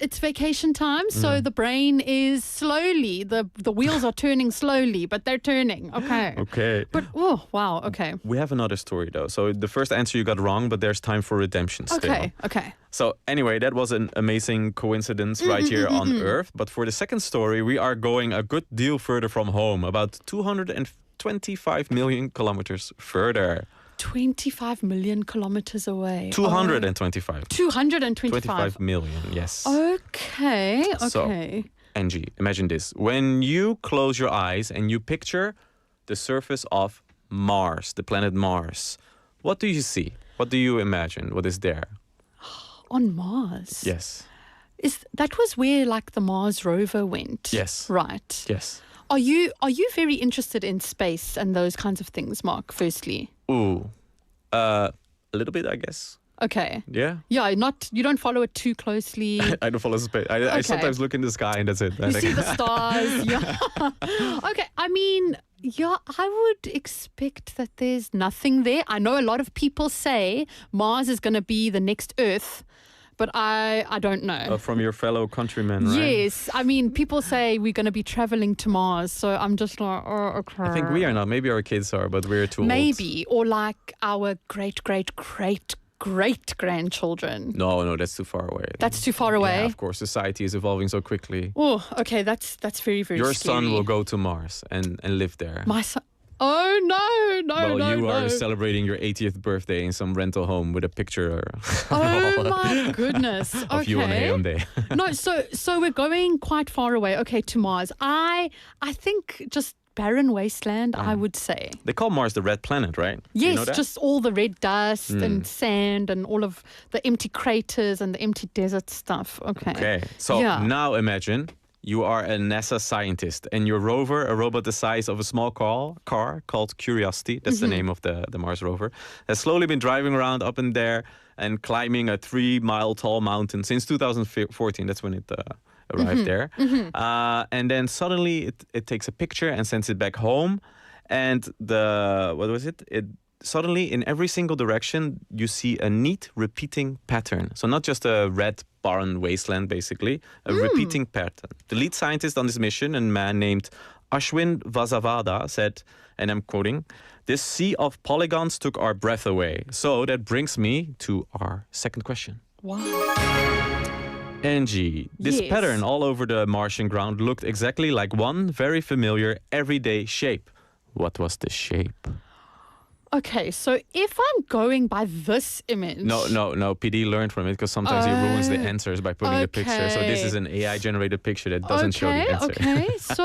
It's vacation time, so the brain is slowly. The wheels are turning slowly, but they're turning. Okay. Okay. But oh wow. Okay. We have another story though. So the first answer you got wrong, but there's time for redemption still. Okay. So anyway, that was an amazing coincidence right here on Earth. But for the second story, we are going a good deal further from home, about 225 million kilometers further. 25 million kilometers away. 225. 225. 25 million, yes. Okay. So, Angie, imagine this. When you close your eyes and you picture the surface of Mars, the planet Mars, what do you see? What do you imagine? What is there? On Mars. Yes. That was where like the Mars rover went? Yes. Right. Yes. Are you very interested in space and those kinds of things, Mark, firstly? Ooh. A little bit, I guess. Okay. Yeah. Yeah, you don't follow it too closely. I don't follow space. I sometimes look in the sky and that's it. You see the stars. Yeah. Okay. I mean, yeah, I would expect that there's nothing there. I know a lot of people say Mars is going to be the next Earth, but I don't know. From your fellow countrymen, right? Yes. I mean, people say we're going to be traveling to Mars, so I'm just like, oh, okay. I think we are not. Maybe our kids are, but we're too old. Maybe. Or like our great-great-great-grandchildren. No, that's too far away. That's too far away? Yeah, of course. Society is evolving so quickly. Oh, okay. That's very, very Your scary. son will go to Mars and live there. My son... Oh, no, you no. are celebrating your 80th birthday in some rental home with a picture Oh, my goodness. of you on Hyundai. No, so we're going quite far away, okay, to Mars. I think just barren wasteland, I would say. They call Mars the red planet, right? Yes, You know that? just all the red dust and sand and all of the empty craters and the empty desert stuff. Okay, so now imagine you are a NASA scientist and your rover, a robot the size of a small car called Curiosity, that's the name of the Mars rover, has slowly been driving around up in there and climbing a 3-mile tall mountain since 2014. That's when it arrived there. And then suddenly it takes a picture and sends it back home. And suddenly in every single direction, you see a neat repeating pattern. So not just a red barren wasteland, basically, a repeating pattern. The lead scientist on this mission, a man named Ashwin Vasavada, said, and I'm quoting, "This sea of polygons took our breath away." So that brings me to our second question. Wow. Angie, this Yes. pattern all over the Martian ground looked exactly like one very familiar everyday shape. What was the shape? Okay, so if I'm going by this image... No, PD learned from it because sometimes he ruins the answers by putting the picture. So this okay. is an AI-generated picture that doesn't show the answer. Okay, so,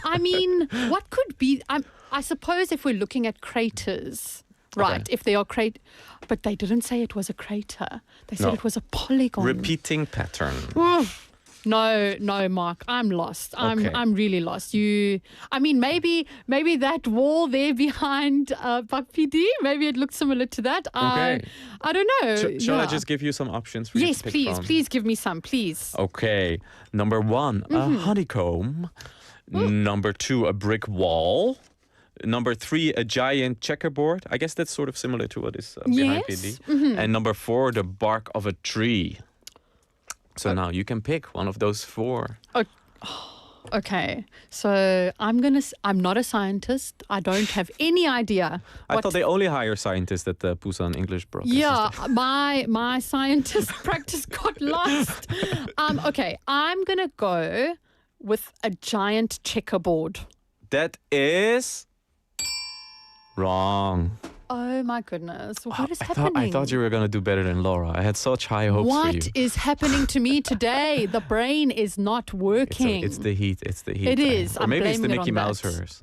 I mean, what could be... I suppose if we're looking at craters, right, if they are but they didn't say it was a crater. They said No. it was a polygon. Repeating pattern. No, Mark, I'm lost. Okay. I'm really lost. Maybe that wall there behind Buck PD, maybe it looked similar to that. Okay. I don't know. Shall I just give you some options for you Yes, to pick please. from? Please give me some, please. Okay. Number 1, a honeycomb. Number 2, a brick wall. Number 3, a giant checkerboard. I guess that's sort of similar to what is behind Yes. PD. And number 4, the bark of a tree. So now you can pick one of those 4. Okay, so I'm not a scientist. I don't have any idea. I thought they only hire scientists at the Busan English broadcast. Yeah, my scientist practice got lost. Okay, I'm gonna go with a giant checkerboard. That is wrong. Oh my goodness, what is happening? I thought you were going to do better than Laura. I had such high hopes for you. What is happening to me today? The brain is not working. It's the heat. It's the heat. It is. Or I'm maybe it's the blaming it Mickey on Mouse that. hers.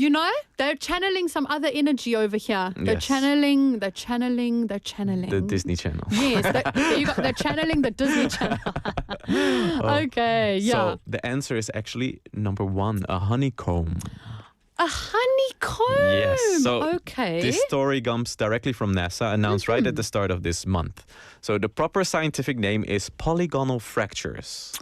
You know, they're channeling some other energy over here. They're Yes. channeling. The Disney Channel. Yes, there you go. They're channeling the Disney Channel. Okay, yeah. So the answer is actually number 1, a honeycomb. A honeycomb. Yes. So okay. this story comes directly from NASA, announced right at the start of this month. So the proper scientific name is polygonal fractures.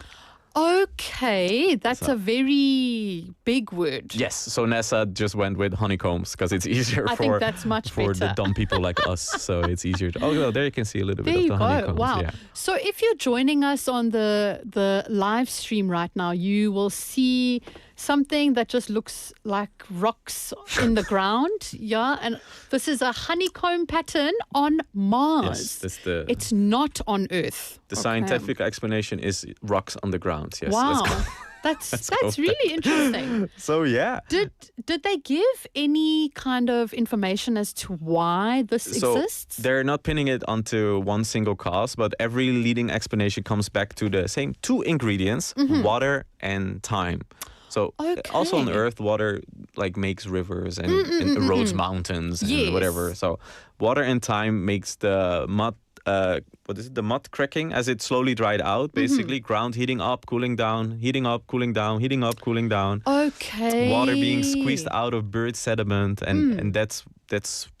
Okay, that's a very big word. Yes. So NASA just went with honeycombs because it's easier I think that's much for the better. dumb people like us. So it's easier. Oh, well, there you can see a little There bit you of the go. honeycombs. Wow. Yeah. So if you're joining us on the live stream right now, you will see something that just looks like rocks in the ground. Yeah. And this is a honeycomb pattern on Mars. Yes, that's the It's not on Earth. the Okay. scientific explanation is rocks on the ground. Yes. Wow. Let's go. That's go really interesting. So yeah. Did they give any kind of information as to why this exists? They're not pinning it onto one single cause, but every leading explanation comes back to the same 2 ingredients, water and time. So also on Okay. Earth, water like makes rivers and erodes mountains and Yes. whatever. So water and time makes the mud, the mud cracking as it slowly dried out. Basically, ground heating up, cooling down, heating up, cooling down, heating up, cooling down. Okay. Water being squeezed out of bird sediment, and that's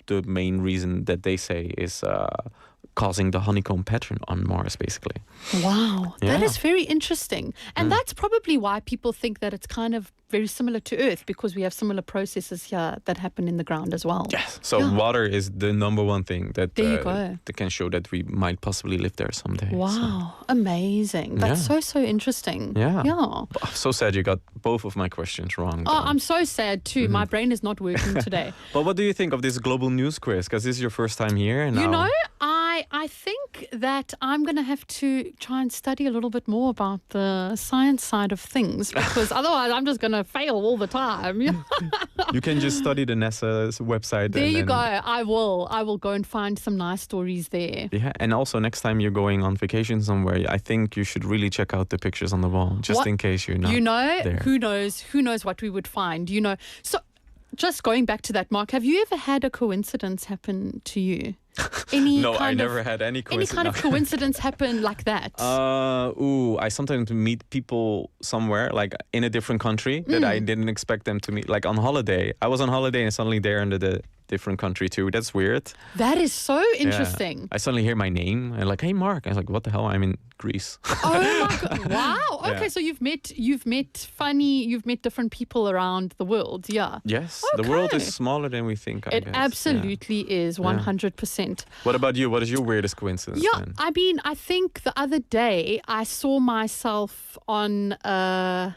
the main reason that they say is causing the honeycomb pattern on Mars, basically. Wow, that Yeah. is very interesting. And that's probably why people think that it's kind of very similar to Earth, because we have similar processes here that happen in the ground as well. Yes. So Yeah. water is the number one thing that There you go. that can show that we might possibly live there someday. Wow, amazing. That's Yeah. so interesting. Yeah. Yeah. So, I'm so sad you got both of my questions wrong. Oh, though. I'm so sad too. My brain is not working today. But what do you think of this global news quiz? Because this is your first time here. And You now- know, I think that I'm going to have to try and study a little bit more about the science side of things, because otherwise I'm just going to fail all the time. you can just study the NASA's website. There and you then- go. I will go and find some nice stories there. Yeah, and also next time you're going on vacation somewhere, I think you should really check out the pictures on the wall, just What- in case you're not You know, there. who knows what we would find, you know. So just going back to that, Mark, have you ever had a coincidence happen to you? Any No, I kind never of, had any Any coincidence. kind of coincidence happen like that? I sometimes meet people somewhere, like in a different country, that I didn't expect them to meet. Like on holiday. I was on holiday and suddenly they're in the different country too. That's weird. That is so Yeah. interesting. I suddenly hear my name and like, hey, Mark. I was like, what the hell? I'm in Greece. Oh my god! Wow. Okay, Yeah. so you've met different people around the world. Yeah. Yes, the world is Okay. smaller than we think. I It guess. Yeah. absolutely is 100%. What about you? What is your weirdest coincidence? Yeah, then? I mean, I think the other day I saw myself on a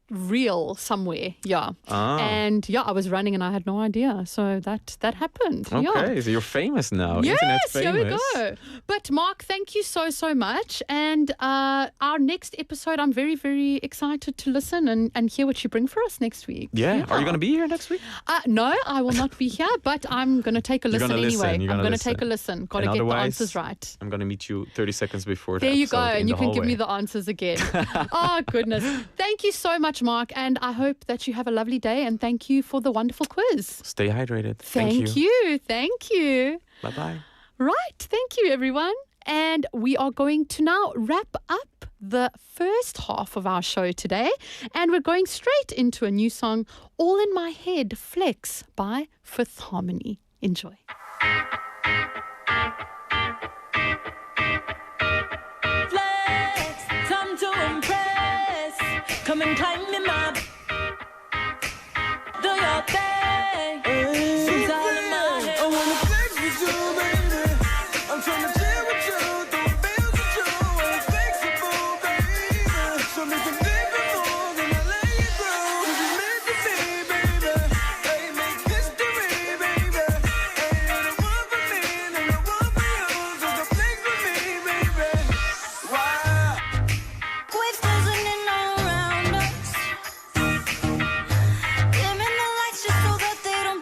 reel somewhere. Yeah. Ah. And yeah, I was running and I had no idea. So that happened. Yeah. Okay, so you're famous now. Yes, Internet here we famous. go. But Mark, thank you so much. And our next episode, I'm very, very excited to listen and hear what you bring for us next week. Yeah. Are you going to be here next week? No, I will not be here, but I'm going to take a You're listen gonna listen, anyway. you're I'm gonna going to take a listen. listen. Got to And get the otherwise, answers right. I'm going to meet you 30 seconds before the There you go, episode in and you the can give me hallway. the answers again. Oh, goodness. Thank you so much, Mark, and I hope that you have a lovely day, and thank you for the wonderful quiz. Stay hydrated. Thank you. Thank you. Bye-bye. Right. Thank you, everyone. And we are going to now wrap up the first half of our show today. And we're going straight into a new song, All in My Head, Flex by Fifth Harmony. Enjoy. Flex, time to impress. Come and climb in my. Do your thing. She's all in my head. I wanna flex with you, baby. I'm tryna chill with you, throw bills with you. I'm flexible, baby. So make them different more than I let you go. 'Cause it's meant to be, baby. Hey, make history, baby. Hey, you're the one for me, and the one for you. So come flex with me, baby. Wow. We're closing in all around us. Dimming the lights just so that they don't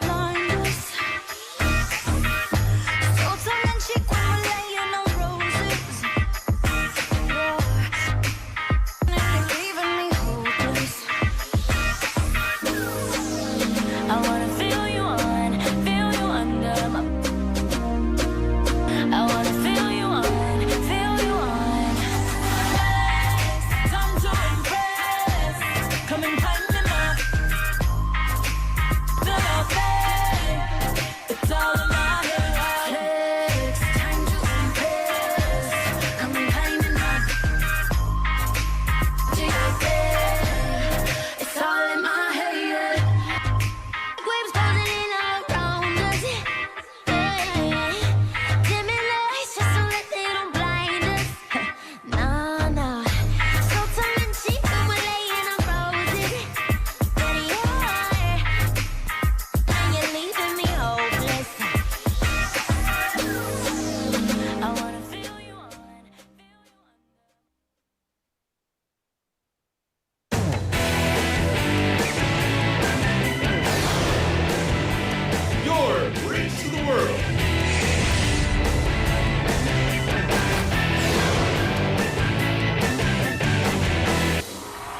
to the world.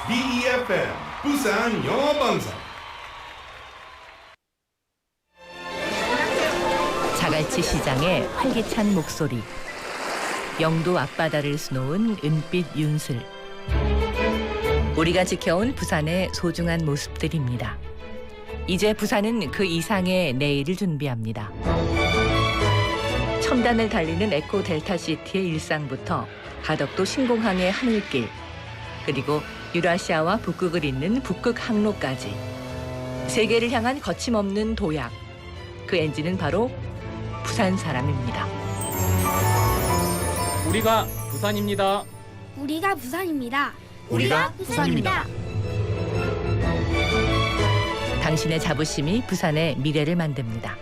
BeFM 부산 영어 방송. 자갈치 시장의 활기찬 목소리, 영도 앞바다를 수놓은 은빛 윤슬, 우리가 지켜온 부산의 소중한 모습들입니다. 이제 부산은 그 이상의 내일을 준비합니다. 첨단을 달리는 에코 델타시티의 일상부터 가덕도 신공항의 하늘길, 그리고 유라시아와 북극을 잇는 북극 항로까지 세계를 향한 거침없는 도약, 그 엔진은 바로 부산 사람입니다. 우리가 부산입니다. 우리가 부산입니다. 우리가 부산입니다. 당신의 자부심이 부산의 미래를 만듭니다.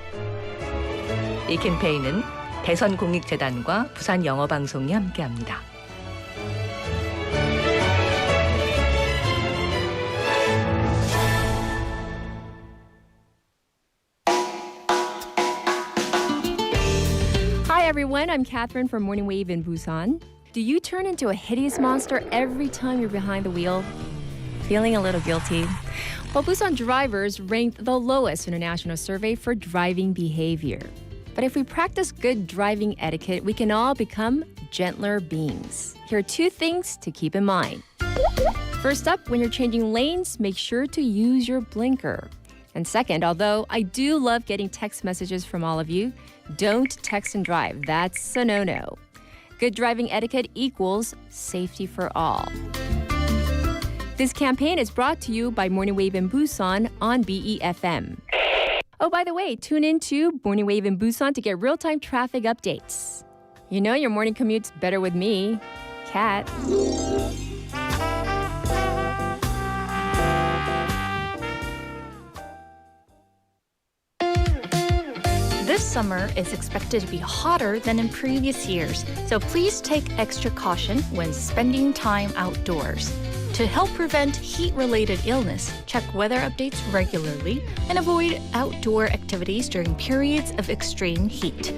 이 캠페인은 대선공익재단과 부산영어방송이 함께합니다. Hi everyone, I'm Catherine from Morning Wave in Busan. Do you turn into a hideous monster every time you're behind the wheel? Feeling a little guilty? Well, Busan drivers ranked the lowest in a national survey for driving behavior. But if we practice good driving etiquette, we can all become gentler beings. Here are 2 things to keep in mind. First up, when you're changing lanes, make sure to use your blinker. And second, although I do love getting text messages from all of you, don't text and drive. That's a no-no. Good driving etiquette equals safety for all. This campaign is brought to you by Morning Wave in Busan on BeFM. Oh, by the way, tune in to Morning Wave in Busan to get real-time traffic updates. You know your morning commute's better with me, Kat. This summer is expected to be hotter than in previous years, so please take extra caution when spending time outdoors. To help prevent heat-related illness, check weather updates regularly and avoid outdoor activities during periods of extreme heat.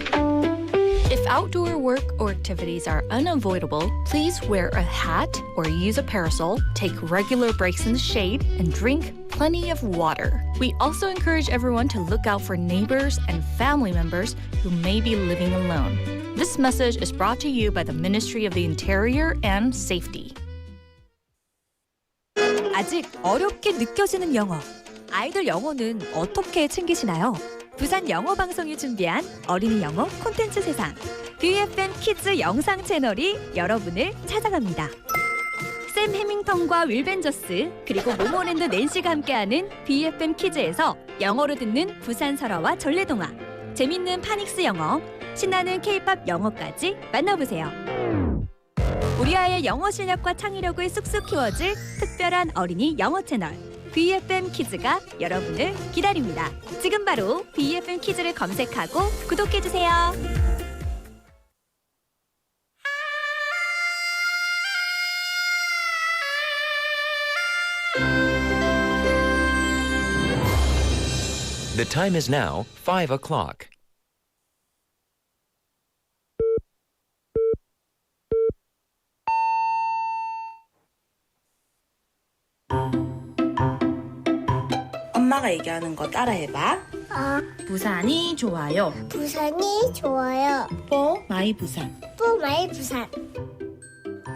If outdoor work or activities are unavoidable, please wear a hat or use a parasol, take regular breaks in the shade, and drink plenty of water. We also encourage everyone to look out for neighbors and family members who may be living alone. This message is brought to you by the Ministry of the Interior and Safety. 아직 어렵게 느껴지는 영어. 아이들 영어는 어떻게 챙기시나요? 부산 영어 방송이 준비한 어린이 영어 콘텐츠 세상. BeFM 키즈 영상 채널이 여러분을 찾아갑니다. 샘 해밍턴과 윌 벤저스 그리고 모모랜드 낸시가 함께하는 BeFM 키즈에서 영어로 듣는 부산 설화와 전래동화, 재밌는 파닉스 영어, 신나는 K-팝 영어까지 만나보세요. 우리 아이의 영어 실력과 창의력을 쑥쑥 키워줄 특별한 어린이 영어 채널 BeFM 키즈가 여러분을 기다립니다. 지금 바로 BeFM 키즈를 검색하고 구독해주세요. The time is now 5 o'clock. 엄마가 얘기하는 거 따라해봐. 부산이 좋아요. 부산이 좋아요. For my 부산. For my 부산.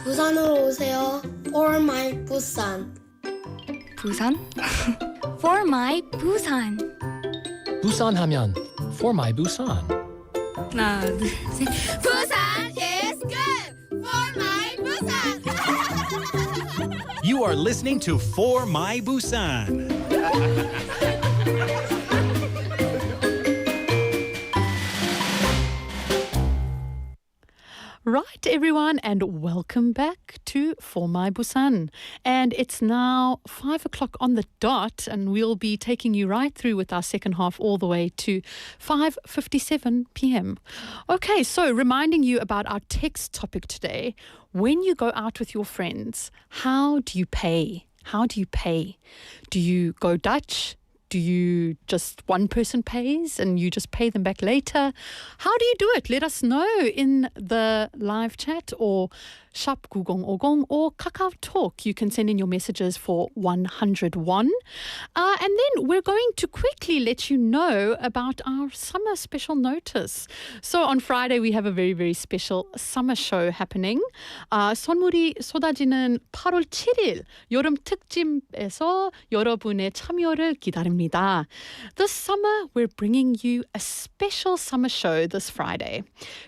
부산으로 오세요. For my 부산. 부산? For my 부산. 부산 하면 For my Busan. 하나, 둘, 셋. 부산 is good. For my 부산. You are listening to For My Busan. Right, everyone, and welcome back to For My Busan. And it's now 5 o'clock on the dot, and we'll be taking you right through with our second half all the way to 5:57 p.m. Okay, so reminding you about our text topic today. When you go out with your friends, how do you pay? How do you pay? Do you go Dutch? do you just one person pays and you just pay them back later? How do you do it? Let us know in the live chat or Shop 9050 or Kakao Talk. You can send in your messages for 100 won. And then we're going to quickly let you know about our summer special notice. So on Friday, we have a very, very special summer show happening. 선물이 쏟아지는 8월 7일 여름 특집에서 여러분의 참여를 기다립니다. This summer, we're bringing you a special summer show this Friday.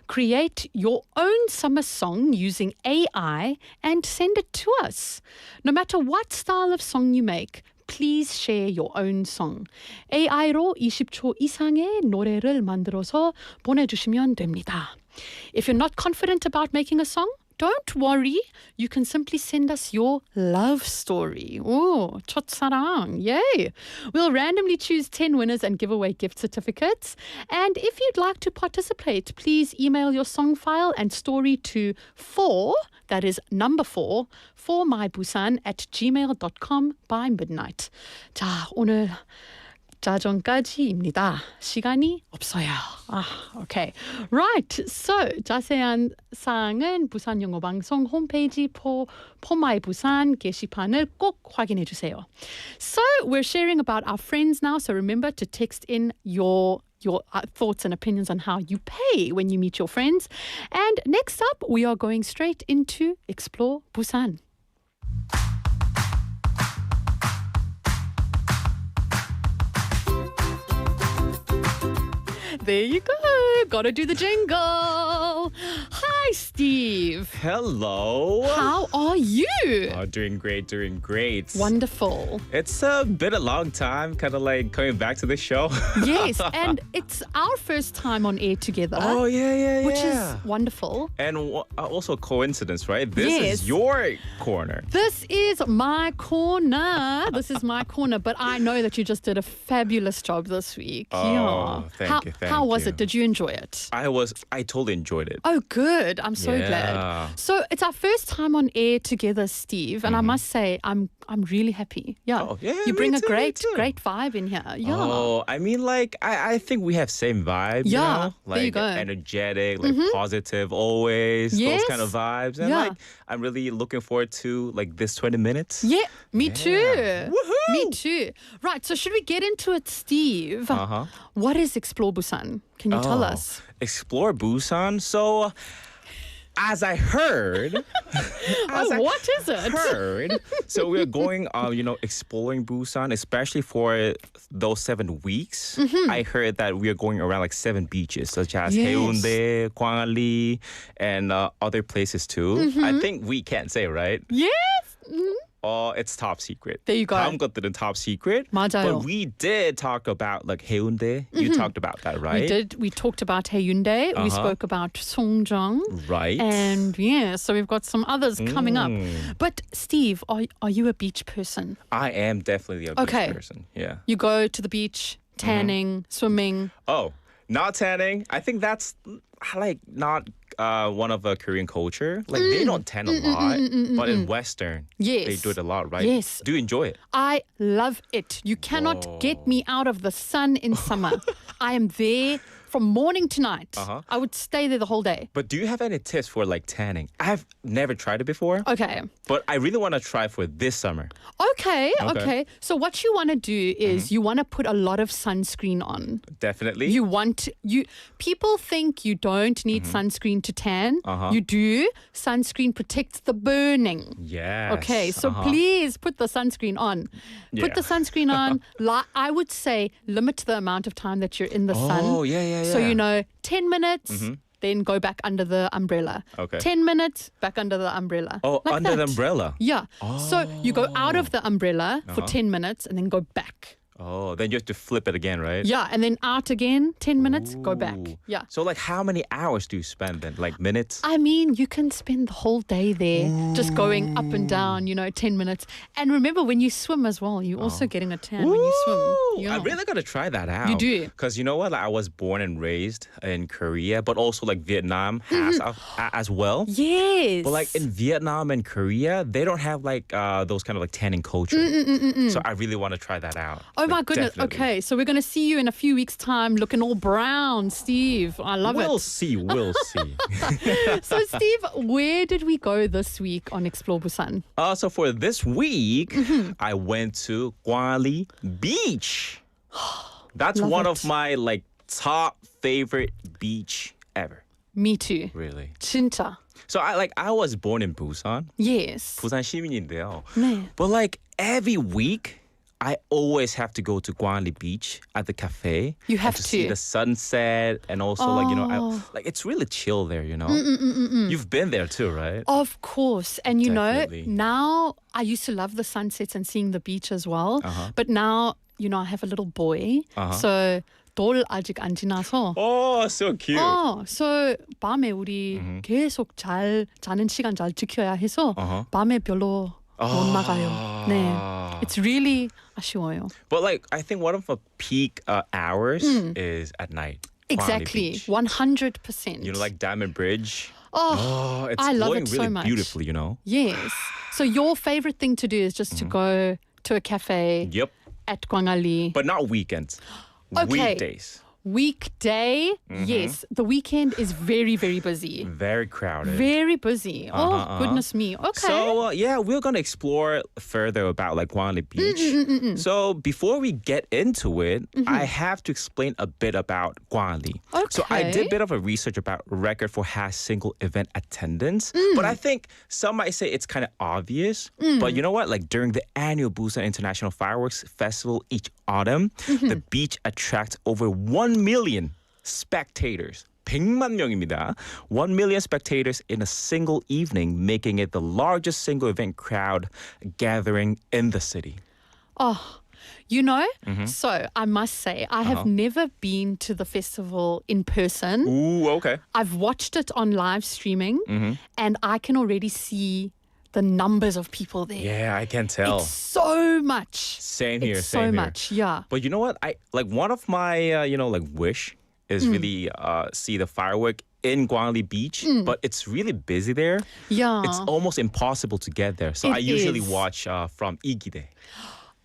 Create your own summer song using AI and send it to us. No matter what style of song you make, please share your own song. AI로 20초 이상의 노래를 만들어서 보내주시면 됩니다. If you're not confident about making a song, don't worry. You can simply send us your love story. Oh, 첫사랑. Yay. We'll randomly choose 10 winners and give away gift certificates. And if you'd like to participate, please email your song file and story to 4, that is number 4, for mybusan@gmail.com by midnight. 자, 오늘 자정까지입니다. 시간이 없어요. Okay. Right. So, 자세한 사항은 부산 영어 방송 홈페이지 for My Busan 게시판을 꼭 확인해 주세요. So, we're sharing about our friends now. So, remember to text in your thoughts and opinions on how you pay when you meet your friends. And next up, we are going straight into Explore Busan. There you go. Gotta do the jingle. Hi, Steve. Hello. How are you? Oh, doing great, doing great. Wonderful. It's been a long time, kind of like coming back to the show. Yes, and it's our first time on air together. Oh, yeah. Which is wonderful. And also a coincidence, right? This Yes. is your corner. This is my corner. This is my corner, but I know that you just did a fabulous job this week. Oh, thank you, thank How was you. it? Did you enjoy it? I totally enjoyed it. Oh, good. I'm so Yeah. glad. So it's our first time on air together, Steve, and I must say I'm really happy. Yeah. Oh, yeah, You me bring a too, me great too. vibe in here. Yeah. Oh, I mean, like, I think we have same vibe, Yeah, you know? there you Like, go. energetic, like, positive always, Yes. those kind of vibes. And, Yeah. like, I'm really looking forward to, like, this 20 minutes. Yeah, me too. Woohoo! Me too. Right, so should we get into it, Steve? Uh-huh. What is Explore Busan? Can you tell us? Explore Busan. So, as I heard, What is it? heard, so we're going, exploring Busan, especially for those 7 weeks. I heard that we are going around like 7 beaches, such as Yes. Haeundae, Gwangalli, and other places too. I think we can't say, right? Yes. Oh, it's top secret. There you go. 다음 것들은 top secret. 맞아요. But we did talk about like Haeundae. You talked about that, right? We did. We talked about Haeundae. We spoke about Songjang. Right. And yeah, so we've got some others coming up. But Steve, are you a beach person? I am definitely a beach Okay. person. Yeah. You go to the beach, tanning, swimming. Oh, not tanning. I think that's like not one of a Korean culture. Like they don't tan a lot, but in Western, Yes. they do it a lot, right? Yes. Do you enjoy it? I love it. You cannot get me out of the sun in summer. I am there from morning to night. I would stay there the whole day. But do you have any tips for like tanning? I've never tried it before. Okay. But I really want to try for this summer. Okay. So what you want to do is you want to put a lot of sunscreen on. Definitely. People think you don't need sunscreen to tan. You do. Sunscreen protects the burning. Yes. Okay, so please put the sunscreen on. Put the sunscreen on. I would say limit the amount of time that you're in the sun. Oh, yeah. So, 10 minutes, then go back under the umbrella. Okay. 10 minutes, back under the umbrella. Oh, Like under the that. umbrella. Yeah. So you go out of the umbrella for 10 minutes and then go back. Oh, then you have to flip it again, right? Yeah, and then out again, 10 minutes, go back. Ooh. Yeah. So like how many hours do you spend then? Like minutes? I mean, you can spend the whole day there just going up and down, 10 minutes. And remember, when you swim as well, you're also getting a tan when you swim. Yeah. I really got to try that out. You do. Because you know what? Like, I was born and raised in Korea, but also like Vietnam has as well. Yes. But like in Vietnam and Korea, they don't have like those kind of like tanning culture. So I really want to try that out. Oh my goodness. Definitely. Okay, so we're going to see you in a few weeks' time looking all brown, Steve. I love We'll it. see. We'll see. So, Steve, where did we go this week on Explore Busan? So for this week, I went to Gwali Beach. That's Love one it. of my like top favorite beach ever. Me too. Really. 진짜. So I was born in Busan. Yes. 부산 시민인데요. 네. But like every week, I always have to go to Gwali Beach at the cafe. You have to see to. the sunset and also Oh. it's really chill there, you know. Mm-mm-mm-mm. You've been there too, right? Of course. And you Definitely. know, now I used to love the sunsets and seeing the beach as well. Uh-huh. But now, you know, I have a little boy. Uh-huh. So 돌 아직 안 지나서. Oh, so cute. so 밤에 우리 계속 잘 자는 시간 잘 지켜야 해서 밤에 별로 못 나가요. 네. It's really 아쉬워요. But like, I think one of the peak hours is at night. Gwali Exactly. Beach. 100%. You know, like Diamond Bridge. Oh, it's I love glowing it really so much. beautifully, you know. Yes. So your favorite thing to do is just to go to a cafe Yep. at Gwangali. But not weekends. Okay. Weekdays. Weekday, yes. The weekend is very, very busy. Very crowded. Very busy. Oh, goodness me. Okay. So, yeah, we're going to explore further about like Gwali Beach. So, before we get into it, I have to explain a bit about Gwali. So, I did Okay. a bit of a research about record for has single event attendance. But I think some might say it's kind of obvious. But you know what? Like during the annual Busan International Fireworks Festival each autumn, the beach attracts over 1 million spectators. 100만 명입니다. 1 million spectators in a single evening, making it the largest single event crowd gathering in the city. Oh, you know, so I must say, I have never been to the festival in person. Ooh, okay. I've watched it on live streaming, and I can already see the numbers of people there. Yeah, I can tell. It's so much. Same here, It's same so here. much, yeah. But you know what? I like one of my wish is really see the firework in Gwali Beach, but it's really busy there. Yeah. It's almost impossible to get there. So It I usually is. watch from Igide.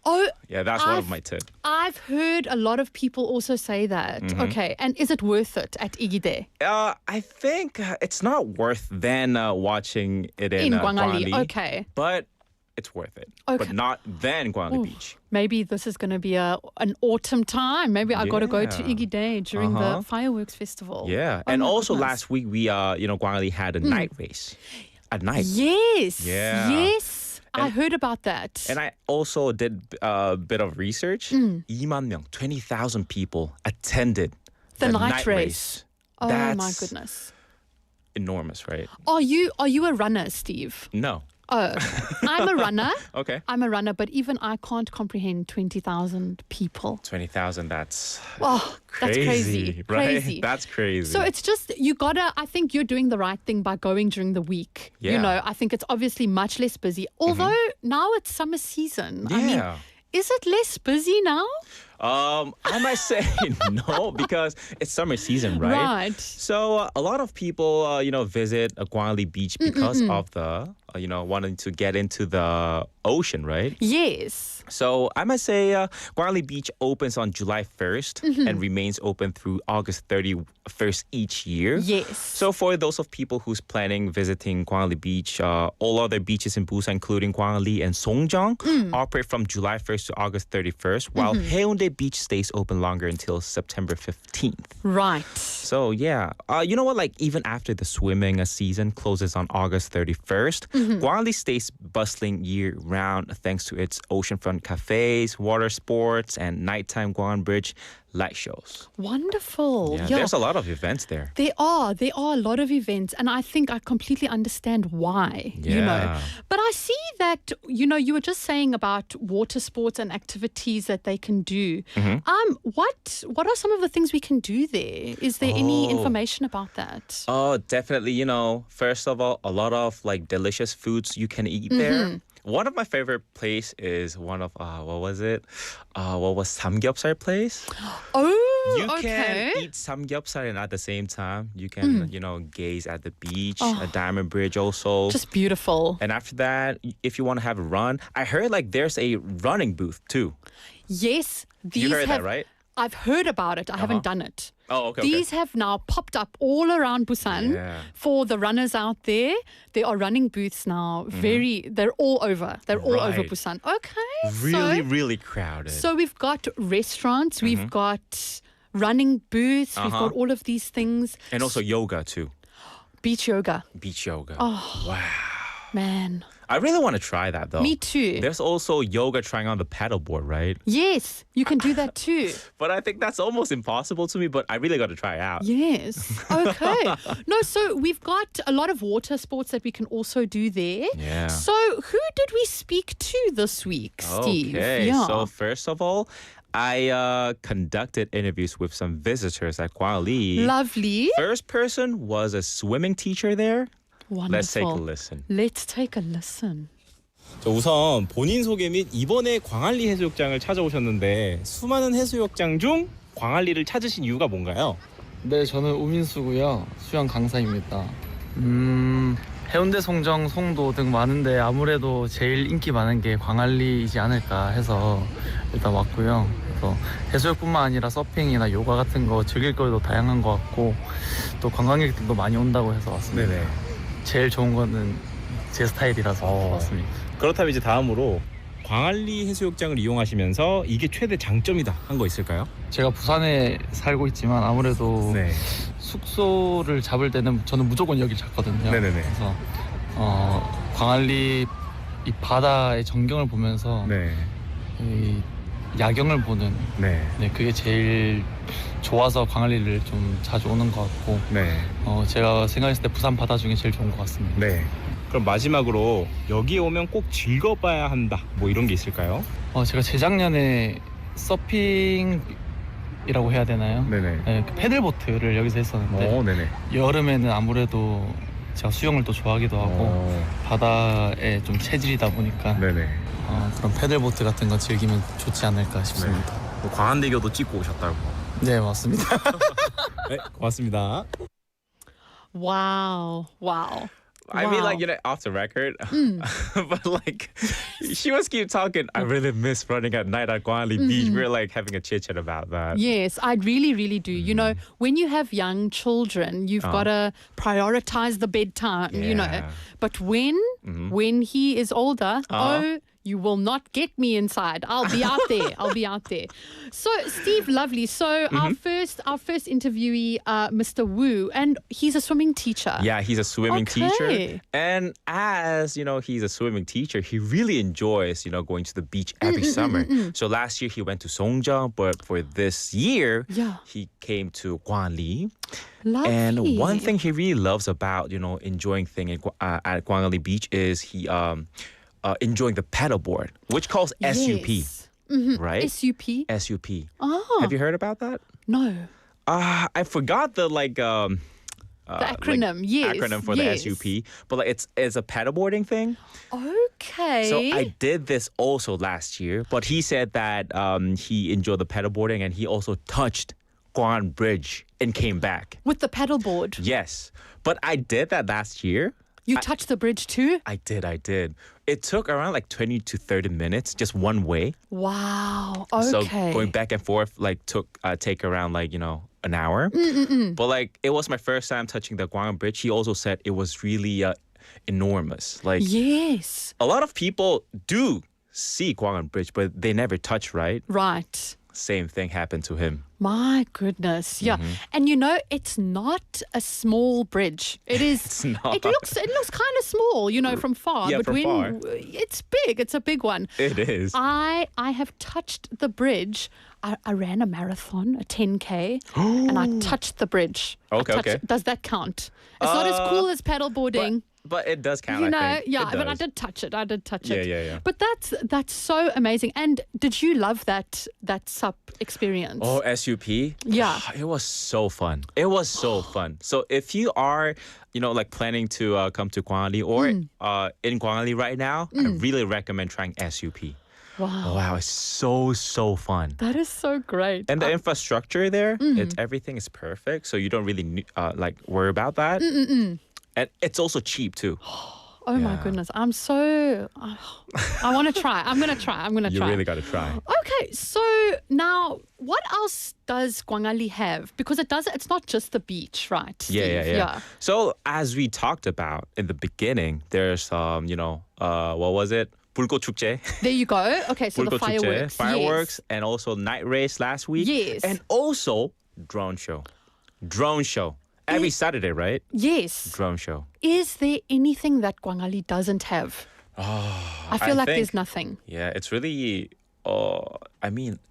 Oh, Yeah, that's one of my tips. I've heard a lot of people also say that. Okay, and is it worth it at Igide? I think it's not worth than watching it in Gwangali, Gwali. okay. But it's worth it. Okay. But not than Gwali Ooh, Beach. Maybe this is going to be an autumn time. Maybe I got to go to Yeah. Igide during the fireworks festival. Yeah. Oh And my also goodness. last week we Gwali had a night race. At night. Yes. Yeah. Yes. I And- heard about that. And I also did a bit of research. 2만 명, 20,000 people attended the night race. Oh That's my goodness. enormous, right? Are you a runner, Steve? No. Oh, I'm a runner. Okay. I'm a runner, but even I can't comprehend 20,000 people. 20,000, that's Oh, that's crazy. right? Crazy. That's crazy. So it's just, I think you're doing the right thing by going during the week. You Yeah. know, I think it's obviously much less busy. Although now it's summer season. I mean, Yeah. is it less busy now? I might say no because it's summer season, right? Right. So a lot of people, visit Gwali Beach because of the, wanting to get into the ocean, right? Yes. So I might say Gwali Beach opens on July 1st and remains open through August 31st each year. Yes. So for those of people who's planning visiting Gwali Beach, all other beaches in Busan, including Gwali and Songjeong, operate from July 1st to August 31st, while Haeundae Beach stays open longer until September 15th. Right. So yeah, you know what? Like even after the swimming season closes on August 31st, Gwali stays bustling year round thanks to its oceanfront cafes, water sports, and nighttime Gwan Bridge light shows. Wonderful. Yeah, there's a lot of events there. There are a lot of events, and I think I completely understand why, you know. Yeah. But I see that, you were just saying about water sports and activities that they can do. What are some of the things we can do there? Is there any information about that? Oh, definitely. First of all, a lot of like delicious foods you can eat there. One of my favorite place is one of what was it? What was samgyeopsal place? Oh, You okay. can eat samgyeopsal and at the same time you can gaze at the beach, a diamond bridge also. Just beautiful. And after that, if you want to have a run, I heard like there's a running booth too. Yes, You heard that, right? I've heard about it. I haven't done it. Oh, okay. These have now popped up all around Busan for the runners out there. There are running booths now. They're all over. They're all over Busan. Okay. Really crowded. So we've got restaurants. We've got running booths. We've got all of these things. And also yoga too. Beach yoga. Beach yoga. Oh, wow. Man. I really want to try that though. Me too. There's also yoga trying on the paddleboard, right? Yes, you can do that too. But I think that's almost impossible to me, but I really got to try it out. Yes. Okay. No, so we've got a lot of water sports that we can also do there. Yeah. So who did we speak to this week, Steve? Okay. Yeah. So first of all, I conducted interviews with some visitors at Gwali. Lovely. First person was a swimming teacher there. Wonderful. Let's take a listen. Let's take a listen. 우선 본인 소개 및 이번에 광안리 해수욕장을 찾아오셨는데 수많은 해수욕장 중 광안리를 찾으신 이유가 뭔가요? 네, 저는 우민수고요. 수영 강사입니다. 해운대, 송정, 송도 등 많은데 아무래도 제일 인기 많은 게 광안리이지 않을까 해서 일단 왔고요. 그래서 해수욕뿐만 아니라 서핑이나 요가 같은 거 즐길 거리도 다양한 것 같고 또 관광객들도 많이 온다고 해서 왔습니다. 네네. 제일 좋은 거는 제 스타일이라서 왔습니다. 그렇다면 이제 다음으로 광안리 해수욕장을 이용하시면서 이게 최대 장점이다 한 거 있을까요? 제가 부산에 살고 있지만 아무래도 숙소를 잡을 때는 저는 무조건 여기 잡거든요. 네네네. 그래서 광안리 이 바다의 전경을 보면서 이 야경을 보는 그게 제일 좋아서 광안리를 좀 자주 오는 것 같고 제가 생각했을 때 부산 바다 중에 제일 좋은 것 같습니다. 네. 그럼 마지막으로 여기에 오면 꼭 즐겨봐야 한다 뭐 이런 게 있을까요? 제가 재작년에 서핑이라고 해야 되나요? 네, 그 패들보트를 여기서 했었는데 여름에는 아무래도 제가 수영을 또 좋아하기도 하고 바다에 좀 체질이다 보니까 그런 패들보트 같은 거 즐기면 좋지 않을까 싶습니다. 광안대교도 찍고 오셨다고. 네, 맞습니다. 네, 고맙습니다. Wow. I mean, like, you know, off the record, but like, she was keep talking. I really miss running at night at Gwali Beach. We were like having a chit chat about that. Yes, I really do. You know, when you have young children, you've got to prioritize the bedtime, you know. But when he is older, you will not get me inside. I'll be out there. So, Steve, lovely. So, our first interviewee, Mr. Wu, and he's a swimming teacher. Yeah, he's a swimming teacher. And as, you know, he's a swimming teacher, he really enjoys, you know, going to the beach every summer. So last year he went to Songjeong, but for this year, he came to Gwangli. Lovely. And one thing he really loves about, you know, enjoying thing at Gwangli Beach is he enjoying the paddleboard, which calls SUP, right? SUP? SUP. Oh. Have you heard about that? No. I forgot the the acronym, acronym for the SUP, but like it's a paddleboarding thing. Okay. So I did this also last year, but he said that he enjoyed the paddleboarding and he also touched Guan Bridge and came back. With the paddleboard? Yes. But I did that last year. You touched the bridge too? I did. It took around like 20 to 30 minutes, just one way. Wow. Okay. So going back and forth like take around like, you know, an hour. But like it was my first time touching the Gwangan Bridge. He also said it was really enormous. Like yes. A lot of people do see Gwangan Bridge, but they never touch, right? Right. Same thing happened to him. My goodness, yeah. And you know, it's not a small bridge. It is. It's not. It looks kind of small, you know, from far. Yeah, but from when far. It's big, it's a big one. It is. I have touched the bridge. I ran a marathon, a 10K, and I touched the bridge. Okay. Does that count? It's not as cool as paddleboarding. But it does count, You know, I think. yeah, It but I does. did touch it. Yeah. But that's so amazing. And did you love that SUP experience? Oh, SUP? Yeah. It was so fun. It was so fun. So if you are, you know, like planning to come to Gwangli or in Gwangli right now, I really recommend trying SUP. Wow, it's so fun. That is so great. And the infrastructure there, everything is perfect. So you don't really like worry about that. And it's also cheap too. Oh my Yeah. goodness. I'm so... I want to try. I'm going to try. You really got to try. Okay, so now what else does Gwangali have? Because it's not just the beach, right? Steve? Yeah. So as we talked about in the beginning, there's what was it? 불꽃 축제. There you go. Okay, so the 불꽃 축제, fireworks. and also night race last week. Yes. And also drone show. Every Saturday, right? Yes. Drone show. Is there anything that Gwangali doesn't have? I feel like there's nothing. Yeah, it's really,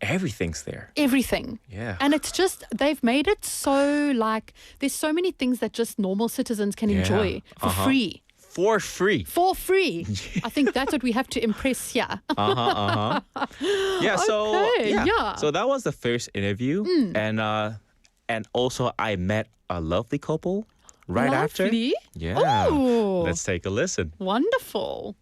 everything's there. Everything. Yeah. And it's just, they've made it so like, there's so many things that just normal citizens can enjoy for free. For free. For free. I think that's what we have to impress here. Yeah, so Okay, yeah. So that was the first interview. And also I met a lovely couple right after. Lovely? Yeah. Oh. Let's take a listen. Wonderful.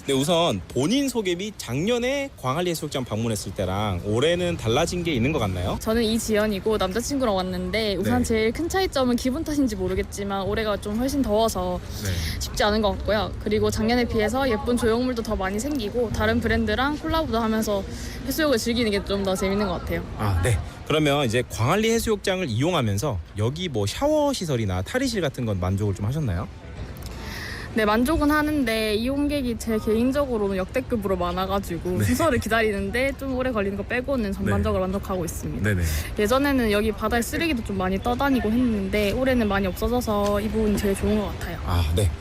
네, 우선 본인 소개 및 작년에 광안리 해수욕장 방문했을 때랑 올해는 달라진 게 있는 것 같나요? 저는 이지연이고 남자친구랑 왔는데 우선 네. 제일 큰 차이점은 기분 탓인지 모르겠지만 올해가 좀 훨씬 더워서 쉽지 않은 것 같고요. 그리고 작년에 비해서 예쁜 조형물도 더 많이 생기고 다른 브랜드랑 콜라보도 하면서 해수욕을 즐기는 게 좀 더 재밌는 것 같아요. 아, 네. 그러면 이제 광안리 해수욕장을 이용하면서 여기 뭐 샤워 시설이나 탈의실 같은 건 만족을 좀 하셨나요? 네, 만족은 하는데 이용객이 제 개인적으로는 역대급으로 많아가지고 시설을 기다리는데 좀 오래 걸리는 거 빼고는 전반적으로 만족하고 있습니다. 네네. 예전에는 여기 바다에 쓰레기도 좀 많이 떠다니고 했는데 올해는 많이 없어져서 이 부분이 제일 좋은 것 같아요. 아, 네.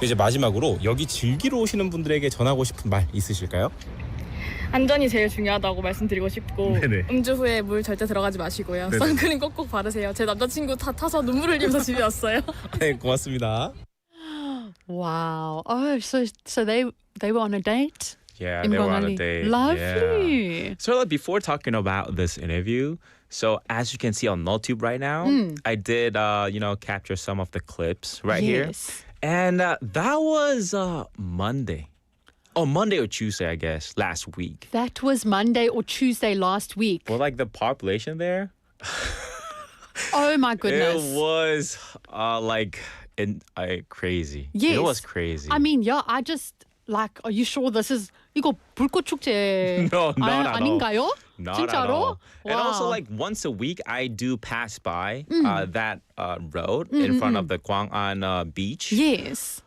이제 마지막으로 여기 즐기러 오시는 분들에게 전하고 싶은 말 있으실까요? 안전이 제일 중요하다고 말씀드리고 싶고 네네. 음주 후에 물 절대 들어가지 마시고요. 네네. 선크림 꼭꼭 바르세요. 제 남자친구 타서 눈물 흘리면서 집에 왔어요. 네, 고맙습니다. Wow. Oh, so they were on a date? Yeah, in they were on a Gwangali. date. Lovely. Yeah. So like, before talking about this interview, so as you can see on NoTube right now, I did capture some of the clips right here. And that was Monday. Oh, Monday or Tuesday, I guess, last week. That was Monday or Tuesday last week. Well, like the population there, Oh my goodness. it was crazy. Yes. It was crazy. I mean, yeah, I just like, are you sure this is 이거 불꽃 축제 No, not at all. 아닌가요? Not 진짜로? at all. And also, Wow. like once a week, I do pass by that road in front of the Gwangan beach. Yes.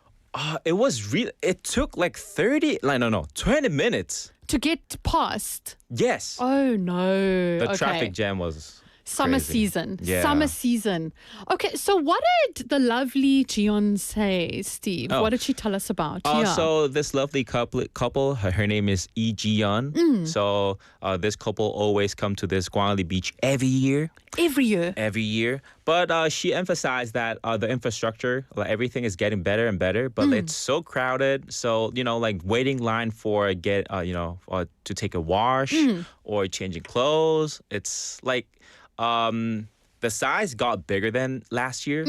It was really. It took like 20 minutes. To get past. Yes. Oh no. The Okay. traffic jam was Summer crazy. season. Yeah. Summer season. Okay, so what did the lovely Jiyeon say, Steve? Oh. What did she tell us about? So this lovely couple, her name is Lee Ji-yeon. So this couple always come to this Gwangali beach every year. Every year. But she emphasized that the infrastructure, everything is getting better and better. But it's so crowded. So like waiting line for to take a wash or changing clothes. It's like the size got bigger than last year,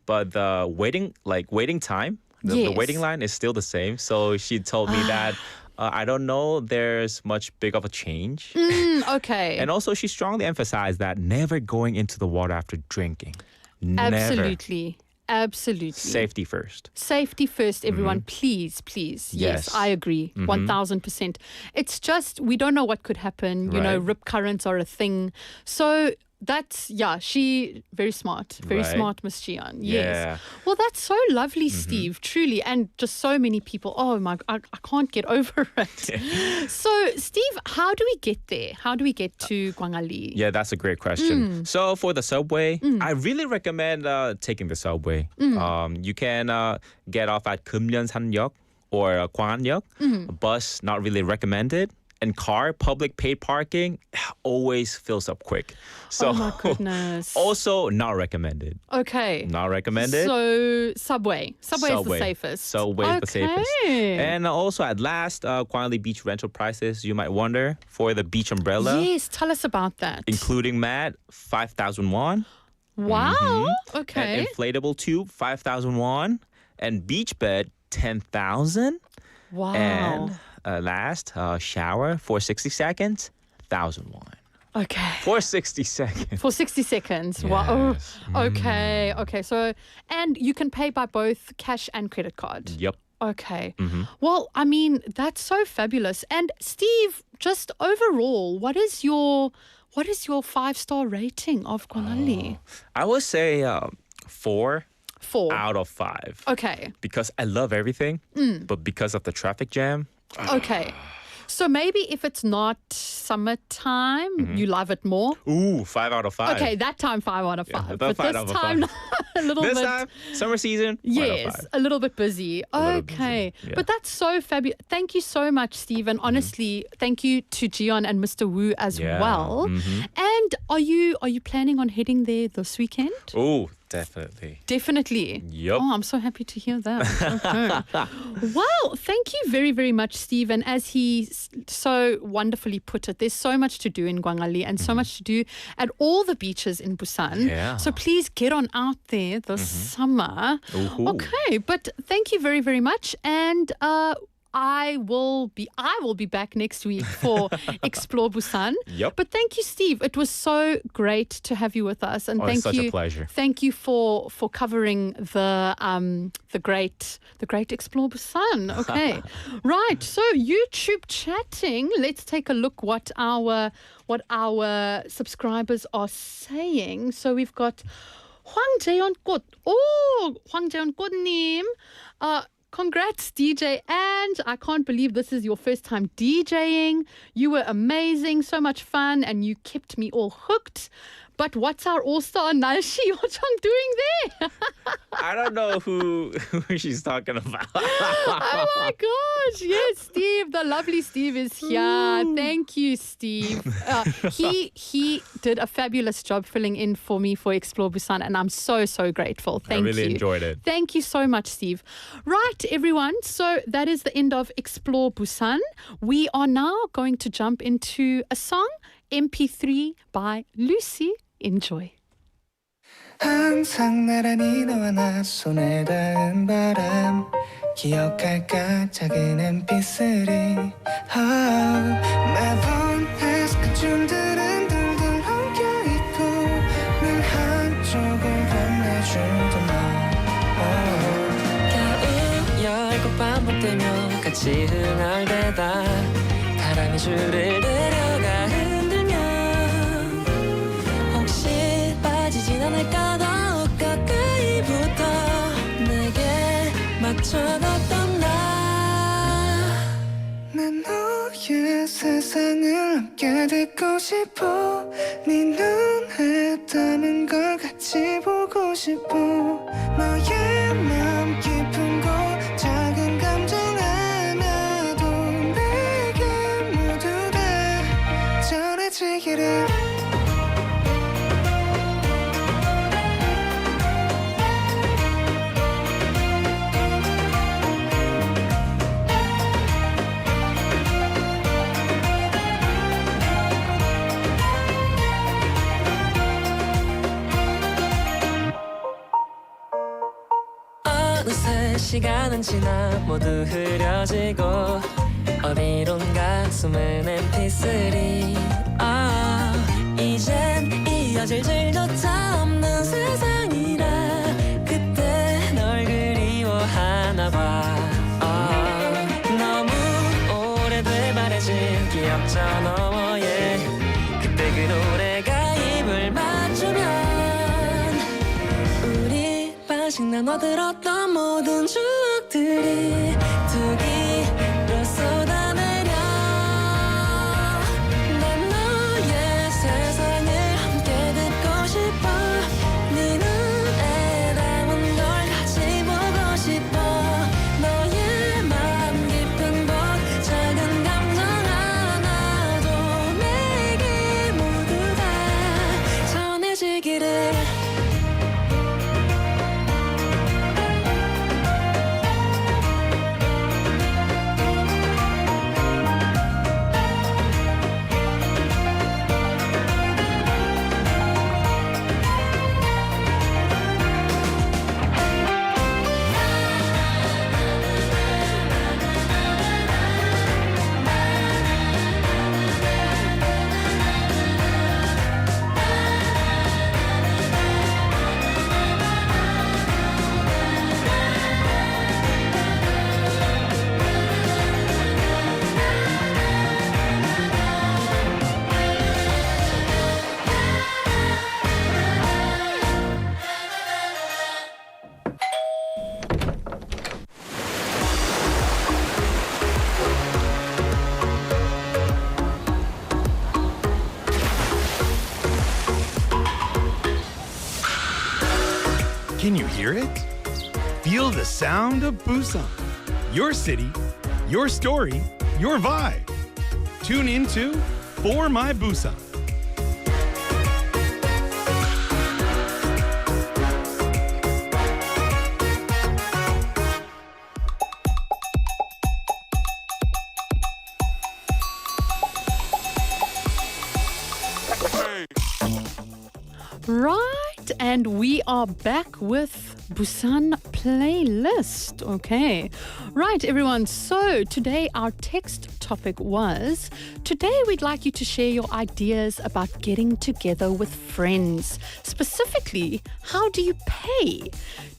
but the waiting time, the waiting line is still the same. So she told me that I don't know there's much big of a change. Okay. And also she strongly emphasized that never going into the water after drinking. Never. Absolutely. Safety first. Safety first, everyone. Please. Yes, I agree. 1000%. It's just, we don't know what could happen. You know, Right. rip currents are a thing. So that's, she, very smart. Very Right. smart, Miss Jiyeon. Yes. Yeah. Well, that's so lovely, Steve, truly. And just so many people. Oh, my, I can't get over it. So, Steve, how do we get there? How do we get to Gwangali? Yeah, that's a great question. So for the subway, I really recommend taking the subway. You can get off at Kumyeonsanyeok or Gwanganyeok. Bus, not really recommended. And car, public paid parking, always fills up quick. So Oh, my goodness. also not recommended. Okay. Not recommended. So, Subway. Subway is the safest. Subway is the safest. And also at last, Gwangali beach rental prices, you might wonder, for the beach umbrella. Yes, tell us about that. Including mat, 5,000 won. Wow. Okay. And inflatable tube, 5,000 won. And beach bed, 10,000. Wow. And last, shower for 60 seconds, 1,000 won. Okay. For 60 seconds. For 60 seconds. Wow. Oh, okay. So, and you can pay by both cash and credit card. Yep. Okay. Well, I mean, that's so fabulous. And Steve, just overall, what is your 5-star rating of Gwangalli? I would say 4. 4 out of 5. Okay. Because I love everything, but because of the traffic jam. Okay. So maybe if it's not summertime, you love it more. Ooh, 5 out of 5. Okay, that time 5 out of 5. Yeah, but 5 this out of time 5. a little This bit. time, summer season, 5 out of Yes, 5. a little bit busy. little Okay. busy, yeah. But that's so fabulous. Thank you so much, Steve. And honestly, thank you to Gion and Mr. Wu as Yeah, well. And are you planning on heading there this weekend? Oh, definitely. Definitely. Yup. Oh, I'm so happy to hear that. Okay. Well, thank you very, very much, Steve. And as he so wonderfully put it, there's so much to do in Gwangalli and so much to do at all the beaches in Busan. Yeah. So please get on out there this summer. Ooh-hoo. Okay, but thank you very, very much. And I will be back next week for Explore Busan. Yep. But thank you, Steve. It was so great to have you with us, and Oh, thank it's such you. a pleasure. Thank you for covering the great Explore Busan. Okay, right. So YouTube chatting. Let's take a look what our subscribers are saying. So we've got 황재현 꽃. Oh, 황재현 꽃님. Congrats, DJ. And I can't believe this is your first time DJing. You were amazing, so much fun, and you kept me all hooked. But what's our all-star Nalshi Yochang doing there? I don't know who she's talking about. Oh my gosh. Yes, Steve. The lovely Steve is here. Thank you, Steve. He did a fabulous job filling in for me for Explore Busan, and I'm so, so grateful. Thank you. I really enjoyed it. Thank you so much, Steve. Right, everyone. So that is the end of Explore Busan. We are now going to jump into a song, MP3 by Lucy. Enjoy. 항상 나란히 너와 나 손에 닿은 바람 기억할까 작은 MP3 매번 그 줄들은 둘둘 엉켜있고 늘 한쪽을 건네주던 겨우 열곡 반복되며 같이 흥얼대다 바람이 줄을 내려가 빠지진 않을까 더욱 가까이 붙어 내게 맞춰갔던 난 너의 세상을 함께 듣고 싶어 네 눈에 담은 걸 같이 보고 싶어 너의 마음 깊은 곳 작은 감정 하나도 내게 모두 다 전해지기를 시간은 지나 모두 흐려지고 어디론가 숨은 MP3 이젠 이어질 줄조차 없는 세상이라 그때 널 그리워하나 봐 너무 오래돼 말해진 기억 저 너머에 그때 그 노래가 입을 맞추면 우리 반씩 나눠 들었던 모든 추억들이 두 귀로 쏟아내려 난 너의 세상을 함께 듣고 싶어 네 눈에 담은 걸 같이 보고 싶어 너의 마음 깊은 곳 작은 감정 하나도 내게 모두 다 전해지기를 Can you hear it? Feel the sound of Busan. Your city, your story, your vibe. Tune into For My Busan. Right, and we are back with Busan playlist. Okay, right, everyone. So today our text topic was, today we'd like you to share your ideas about getting together with friends. Specifically, how do you pay?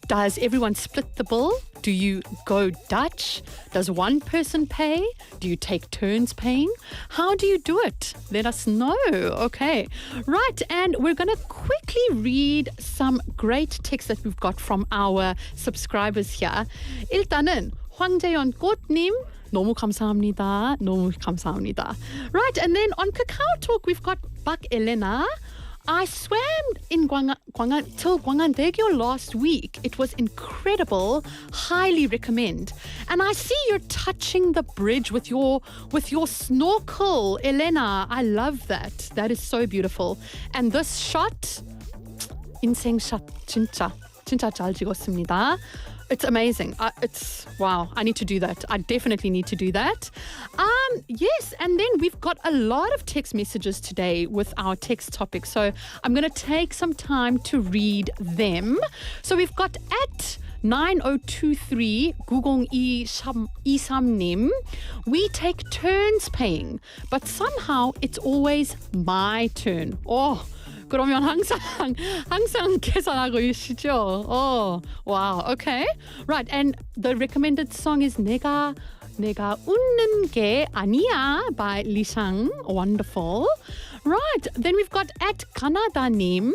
Does everyone split the bill? Do you go Dutch? Does one person pay? Do you take turns paying? How do you do it? Let us know. Okay. Right. And we're going to quickly read some great texts that we've got from our subscribers here. 일단은 황재현 꽃님 너무 감사합니다. 너무 감사합니다. Right. And then on Kakao Talk, we've got Bak Elena. I swam in till Gwangandegyo last week. It was incredible. Highly recommend. And I see you're touching the bridge with your snorkel, Elena. I love that. That is so beautiful. And this shot, 인생 샷, 진짜 잘 찍었습니다. It's amazing. It's wow. I need to do that. I definitely need to do that. Yes, and then we've got a lot of text messages today with our text topic. So I'm going to take some time to read them. So we've got at 9023 9023님. We take turns paying, but somehow it's always my turn. Oh. 그러면 항상 계산하고 계시죠? Oh, wow. Okay. Right. And the recommended song is 내가 웃는 게 아니야 by 리상. Wonderful. Right. Then we've got at Canada님.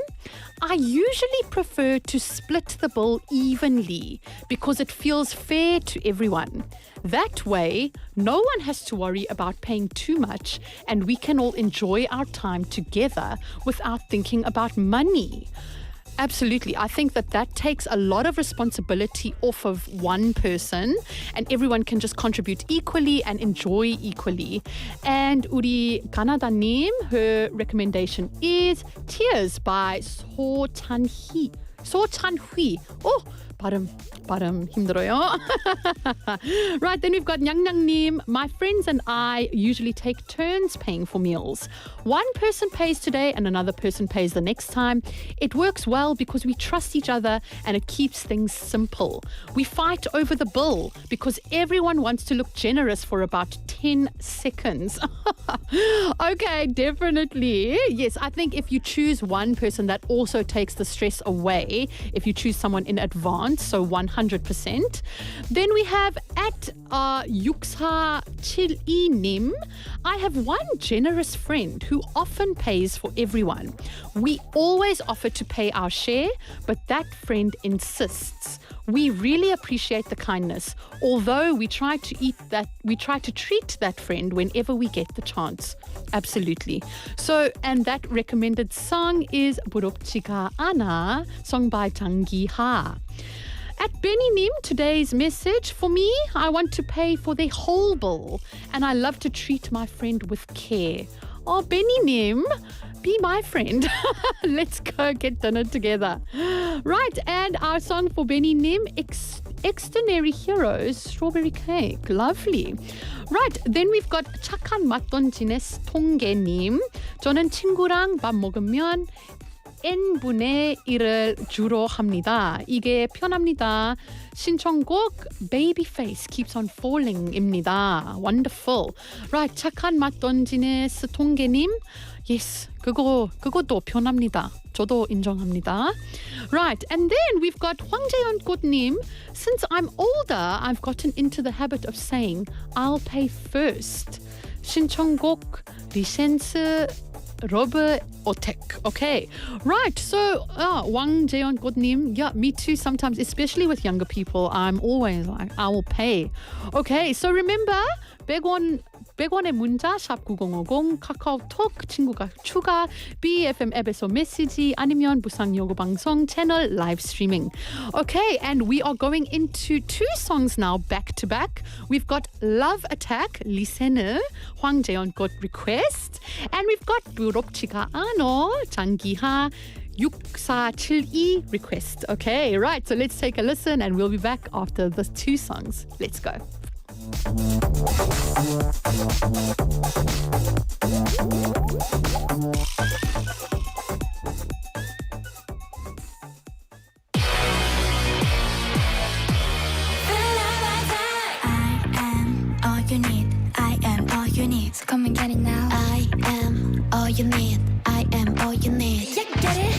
I usually prefer to split the bill evenly because it feels fair to everyone. That way, no one has to worry about paying too much and we can all enjoy our time together without thinking about money. Absolutely. I think that takes a lot of responsibility off of one person and everyone can just contribute equally and enjoy equally. And 우리 가나다님, her recommendation is Tears by 소찬휘. Oh, 발음 힘들어요. Right, then we've got 냥냥님. My friends and I usually take turns paying for meals. One person pays today and another person pays the next time. It works well because we trust each other and it keeps things simple. We fight over the bill because everyone wants to look generous for about 10 seconds. Okay, definitely. Yes, I think if you choose one person, that also takes the stress away. If you choose someone in advance, so 100%. Then we have at 6472님. I have one generous friend who often pays for everyone. We always offer to pay our share, but that friend insists. We really appreciate the kindness, although we try to treat that friend whenever we get the chance. Absolutely. So, and that recommended song is 부럽지가 않아, sung by 장기하. At Benny님, today's message, for me, I want to pay for the whole bill and I love to treat my friend with care. Oh, Benny님, be my friend. Let's go get dinner together. Right, and our song for Benny님, Extraordinary Heroes, Strawberry Cake. Lovely. Right, then we've got 착한 맛 던지네 통계님. 저는 친구랑 밥 먹으면 n분의 1을 주로 합니다. 이게 편합니다. 신청곡 Babyface Keeps on Falling입니다. Wonderful. Right, 착한 맛 던지네 스통계님. Yes, 그것도 편합니다. 저도 인정합니다. Right, and then we've got 황재현 꽃님. Since I'm older, I've gotten into the habit of saying I'll pay first. 신청곡 리센스 러브 오텍. Okay. Right. So, Wang Jeon Godnim. Yeah, me too sometimes, especially with younger people. I'm always like, I will pay. Okay. So remember, 100원 50원의 문자 샵 9050 카카오톡 친구가 추가 BeFM 앱에서 메시지 아니면 부산 영어 방송 채널 라이브 스트리밍. Okay, and we are going into two songs now back to back. We've got Love Attack, 리세느, 황재현 것 Request, and we've got 부럽지가 않어, 장기하 6472 Request. Okay, right, so let's take a listen and we'll be back after the two songs. Let's go. All you need, I am all you need. So come and get it now. I am all you need, I am all you need. Yeah, get it?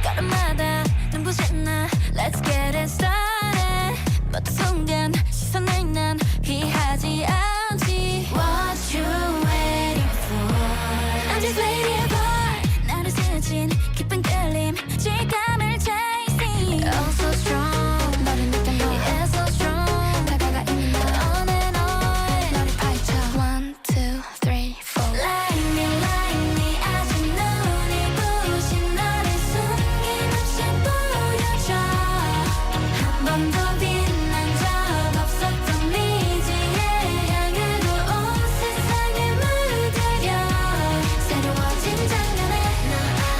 걸음마다 눈부신 나. Let's get it started. 모든 순간 시선을 난 피하지 않지. What you waiting for? I'm just waiting for. 나를 스친 깊은 끌림, 질감을 chasing. Oh so strong, 너를 느껴 너. Yeah, so strong. 다가가 있는 너. On and on. 너를 파헤쳐. 1, 2, 3, 4. Like me, 아직 눈이 부신 너를 숨김없이 보여줘. 한 번도 빛난 적 없었던 미지의 향으로 온 세상을 물들여. 새로워진 작년에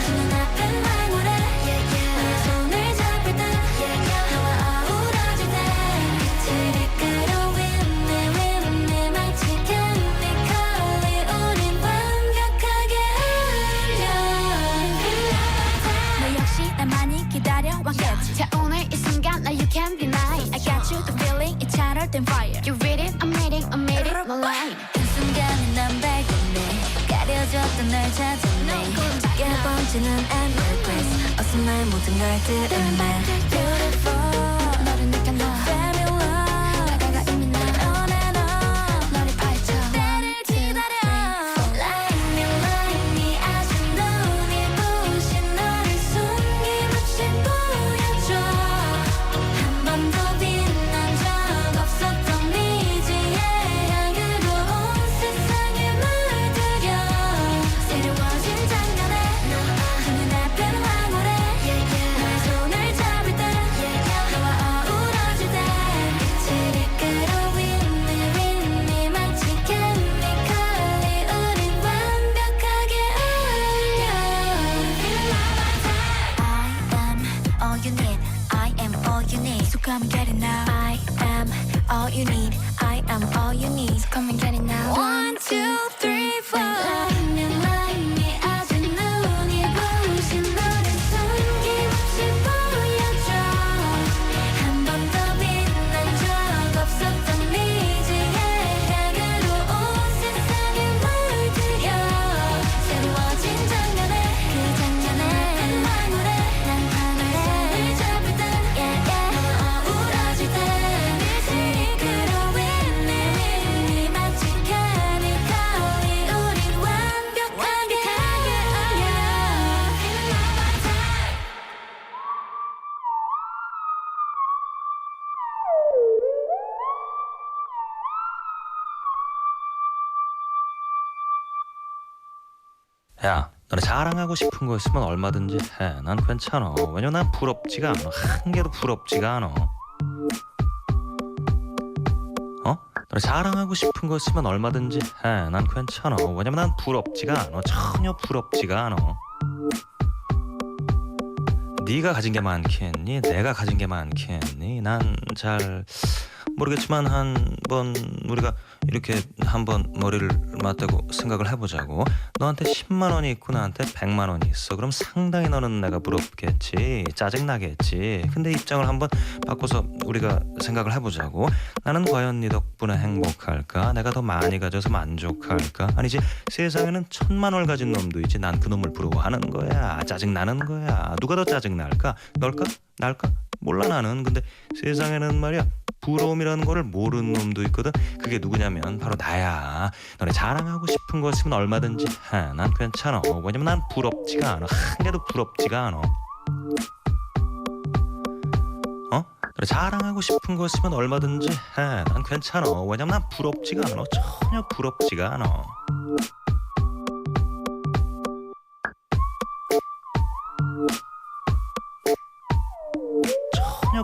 눈앞은 황홀해. 너의 손을 잡을 때 너와 어우러질 때 빛을 이끌어 윈내 마치 chemically 우린 완벽하게 흘려. 너 역시 날 많이 기다려왔겠지. 자 오늘 이 순간 나 you can't deny. I got you the feeling it's hotter than fire. You read it, I'm reading no lie. 한순간에 난 발견해 가려졌던 날 찾아내. 짙게 번지는 embrace 어서 말 모든 걸 들으면 beautiful. 너를 느껴 너 fabulous. 다가가 이미 난 on and on. 너를 파헤쳐. 나를 기다려. Like me, 아직 눈이 부신 너를 숨김없이 보여줘. 한 번도 빛난 적 없었던 미지의 향으로 온 세상을 물들여. 새로워진 작년에 눈앞은 황홀해. 너의 손을 잡을 때 너와 어우러질 때 빛을 이끌어 윈내 마치 chemically 우린 완벽하게 흘려. I am all you need, I am all you need. So come and get it now. I am all you need, I am all you need. So come and get it now. 1, 2, 3, 4. Like me, 아직 눈이 부신 너를 숨김없이 보여줘. 한 번도 빛난 적 없었던 미지의 향으로 온 세상을 물들여. 새로워진 작년에 그 황홀해. 난 하늘에 손을 잡을 때 너와 어우러질 때 빛을 이끌어 윈내 마치 chemically 우린 완벽하게 흘려. 야, 너네 자랑하고 싶은 거 있으면 얼마든지 해. 난 괜찮아. 왜냐면 난 부럽지가 않아. 한 개도 부럽지가 않아. 너네 자랑하고 싶은 거 있으면 얼마든지 해. 난 괜찮아. 왜냐면 난 부럽지가 않아. 전혀 부럽지가 않아. 네가 가진 게 많겠니? 내가 가진 게 많겠니? 난 잘 모르겠지만 한번 우리가 이렇게 한번 머리를 맞대고 생각을 해보자고. 너한테 10만 원이 있고 나한테 100만 원이 있어. 그럼 상당히 너는 내가 부럽겠지. 짜증나겠지. 근데 입장을 한번 바꿔서 우리가 생각을 해보자고. 나는 과연 네 덕분에 행복할까? 내가 더 많이 가져서 만족할까? 아니지, 세상에는 1000만 원을 가진 놈도 있지. 난 그 놈을 부러워하는 거야. 짜증나는 거야. 누가 더 짜증날까? 널까? 날까? 몰라 나는. 근데 세상에는 말이야, 부러움이라는 거를 모르는 놈도 있거든. 그게 누구냐면 바로 나야. 너네 자랑하고 싶은 거 있으면 얼마든지 해. 난 괜찮아. 왜냐면 난 부럽지가 않아. 한 개도 부럽지가 않아. 그래 자랑하고 싶은 거 있으면 얼마든지 해. 난 괜찮아. 왜냐면 난 부럽지가 않아. 전혀 부럽지가 않아. 전혀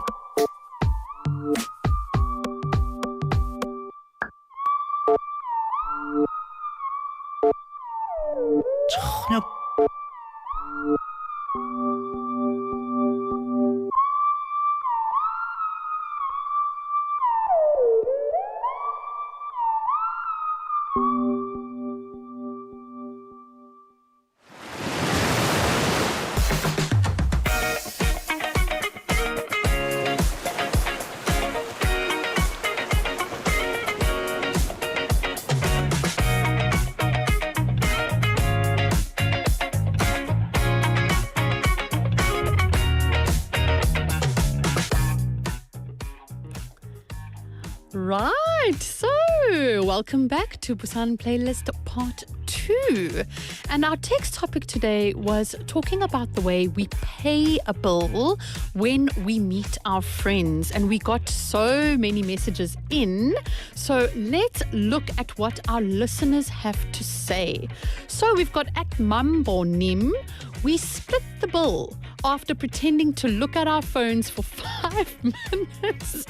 전혀 Right, so welcome back to Busan Playlist Part 2. And our text topic today was talking about the way we pay a bill when we meet our friends. And we got so many messages in. So let's look at what our listeners have to say. So we've got at Mambo Nim, we split the bill after pretending to look at our phones for 5 minutes.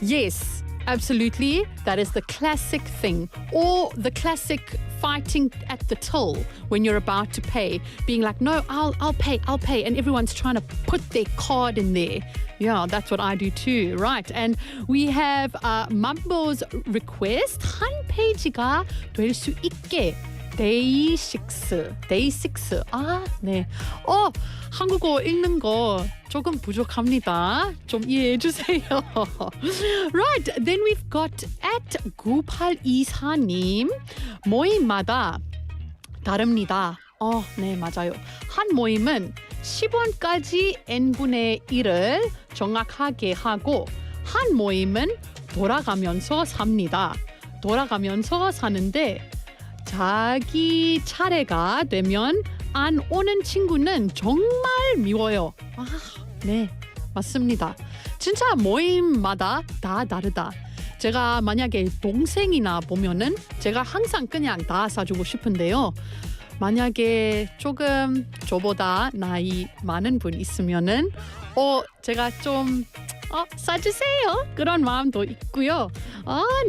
Yes, absolutely. That is the classic thing. Or the classic fighting at the till when you're about to pay. Being like, no, I'll pay. And everyone's trying to put their card in there. Yeah, that's what I do too. Right. And we have Mambo's request. 한 페이지가 될 수 있게. Day 6. 아, 네. 한국어 읽는 거 조금 부족합니다. 좀 이해해 주세요. Right, then we've got at 9824님 모임마다 다릅니다. 네, 맞아요. 한 모임은 10원까지 n분의 1을 정확하게 하고 한 모임은 돌아가면서 삽니다. 돌아가면서 사는데 자기 차례가 되면 안 오는 친구는 정말 미워요. 네, 맞습니다. 진짜 모임마다 다 다르다. 제가 만약에 동생이나 보면은 제가 항상 그냥 다 사주고 싶은데요. 만약에 조금 저보다 나이 많은 분 있으면은 제가 좀 사주세요. 그런 마음도 있고요.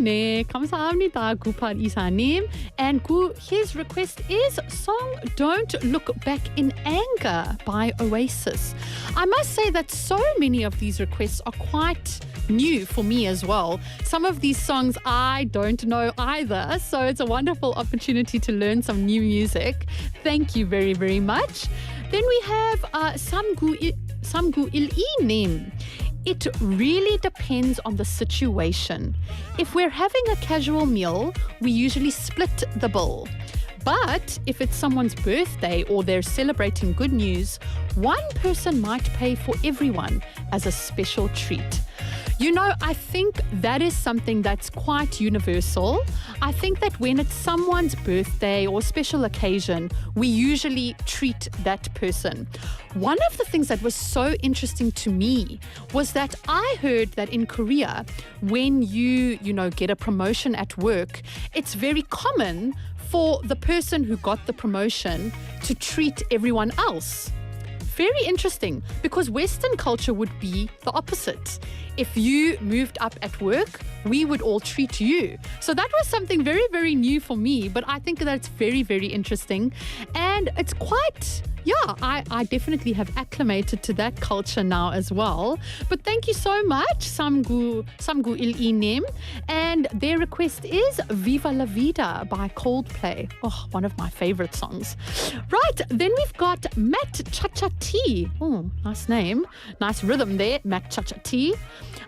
네, 감사합니다. 9824님. And his request is song Don't Look Back in Anger by Oasis. I must say that so many of these requests are quite new for me as well. Some of these songs I don't know either, so it's a wonderful opportunity to learn some new music. Thank you very, very much. Then we have 삼구일이님. It really depends on the situation. If we're having a casual meal, we usually split the bill. But if it's someone's birthday or they're celebrating good news, one person might pay for everyone as a special treat. You know, I think that is something that's quite universal. I think that when it's someone's birthday or special occasion, we usually treat that person. One of the things that was so interesting to me was that I heard that in Korea, when you get a promotion at work, it's very common for the person who got the promotion to treat everyone else. Very interesting, because Western culture would be the opposite. If you moved up at work, we would all treat you. So that was something very, very new for me, but I think that's very, very interesting. And it's quite, I definitely have acclimated to that culture now as well. But thank you so much, 삼구일이님. And their request is Viva La Vida by Coldplay. One of my favorite songs. Right, then we've got Matt Cha-Cha T. Nice name. Nice rhythm there, Matt Cha-Cha T.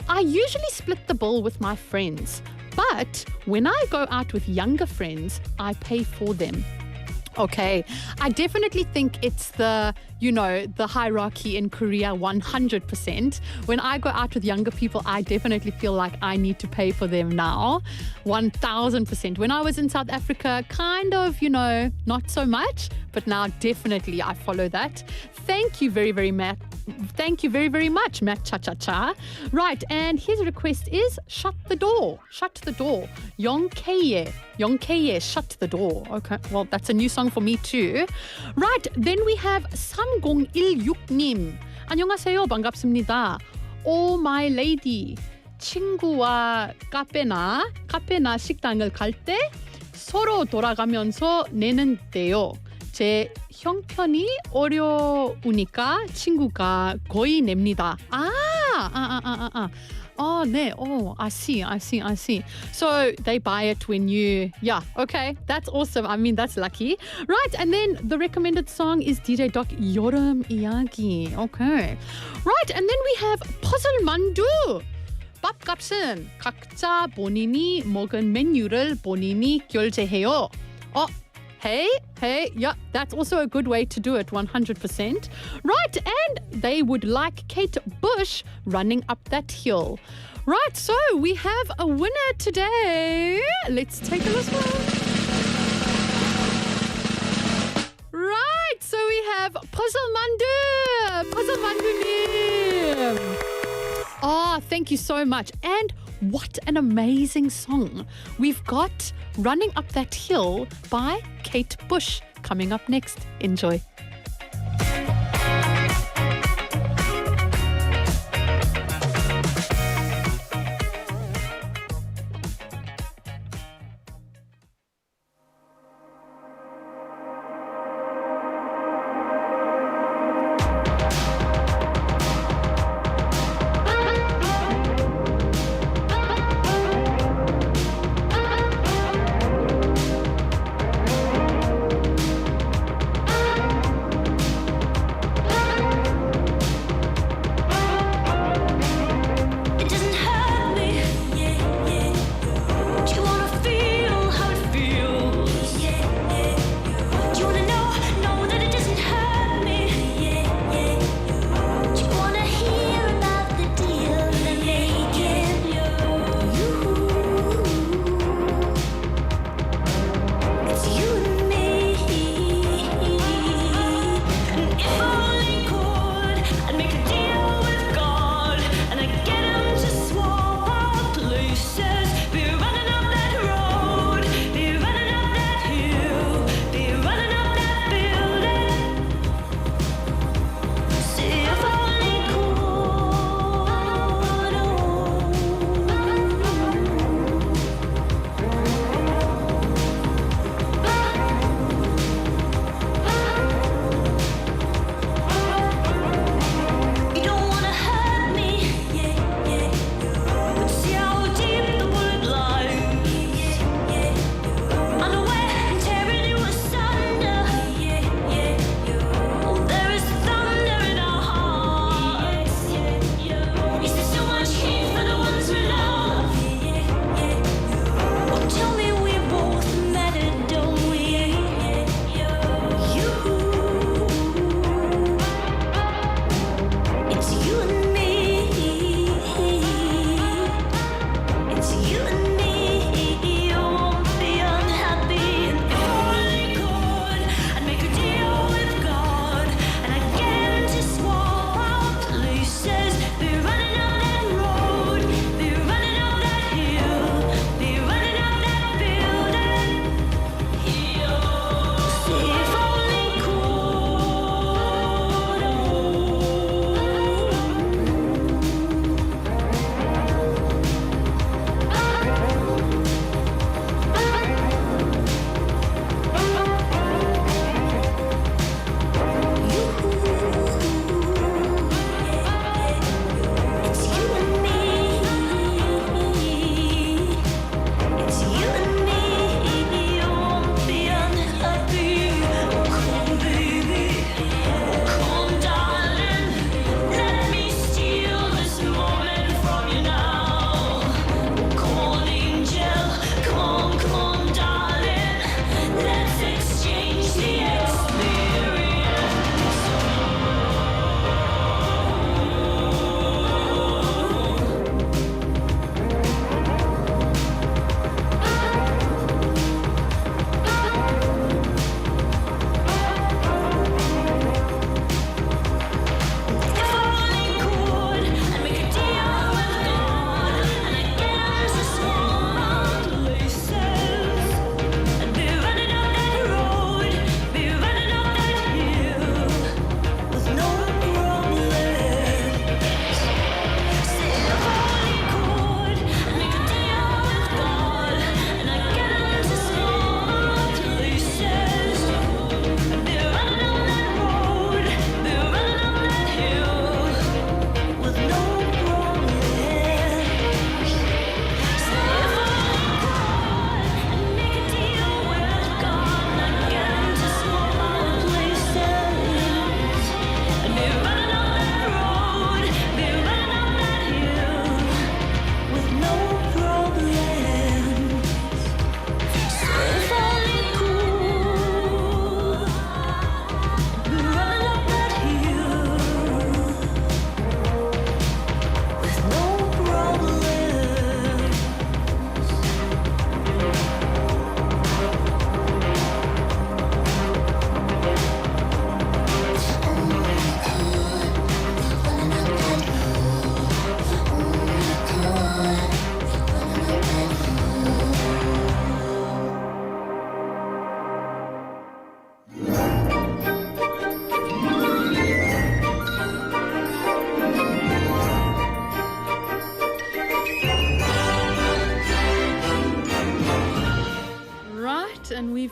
I usually split the bill with my friends, but when I go out with younger friends, I pay for them. Okay, I definitely think it's the hierarchy in Korea 100%. When I go out with younger people, I definitely feel like I need to pay for them now. 1000%. When I was in South Africa, kind of, not so much, but now definitely I follow that. Thank you very, very much. Thank you very, very much, Matt Cha-Cha-Cha. Right, and his request is shut the door. Shut the door. 영케이의 shut the door. Okay, well, that's a new song for me too. Right, then we have 3016님. 안녕하세요. 반갑습니다. Oh my lady. 친구와 카페나 식당을 갈 때 서로 돌아가면서 내는데요. 제 형편이 어려우니까 친구가 거의 냅니다. 네. Oh, I see. So they buy it when you... Yeah, okay. That's awesome. I mean, that's lucky. Right, and then the recommended song is DJ Doc 여름 이야기. Okay. Right, and then we have 퍼즐 만두. 밥값은 각자 본인이 먹은 메뉴를 본인이 결제해요. Hey, yeah, that's also a good way to do it, 100%. Right, and they would like Kate Bush running up that hill. Right, so we have a winner today. Let's take a listen. Right, so we have Puzzle Mandu-님. Thank you so much. And what an amazing song. We've got Running Up That Hill by Kate Bush coming up next. Enjoy.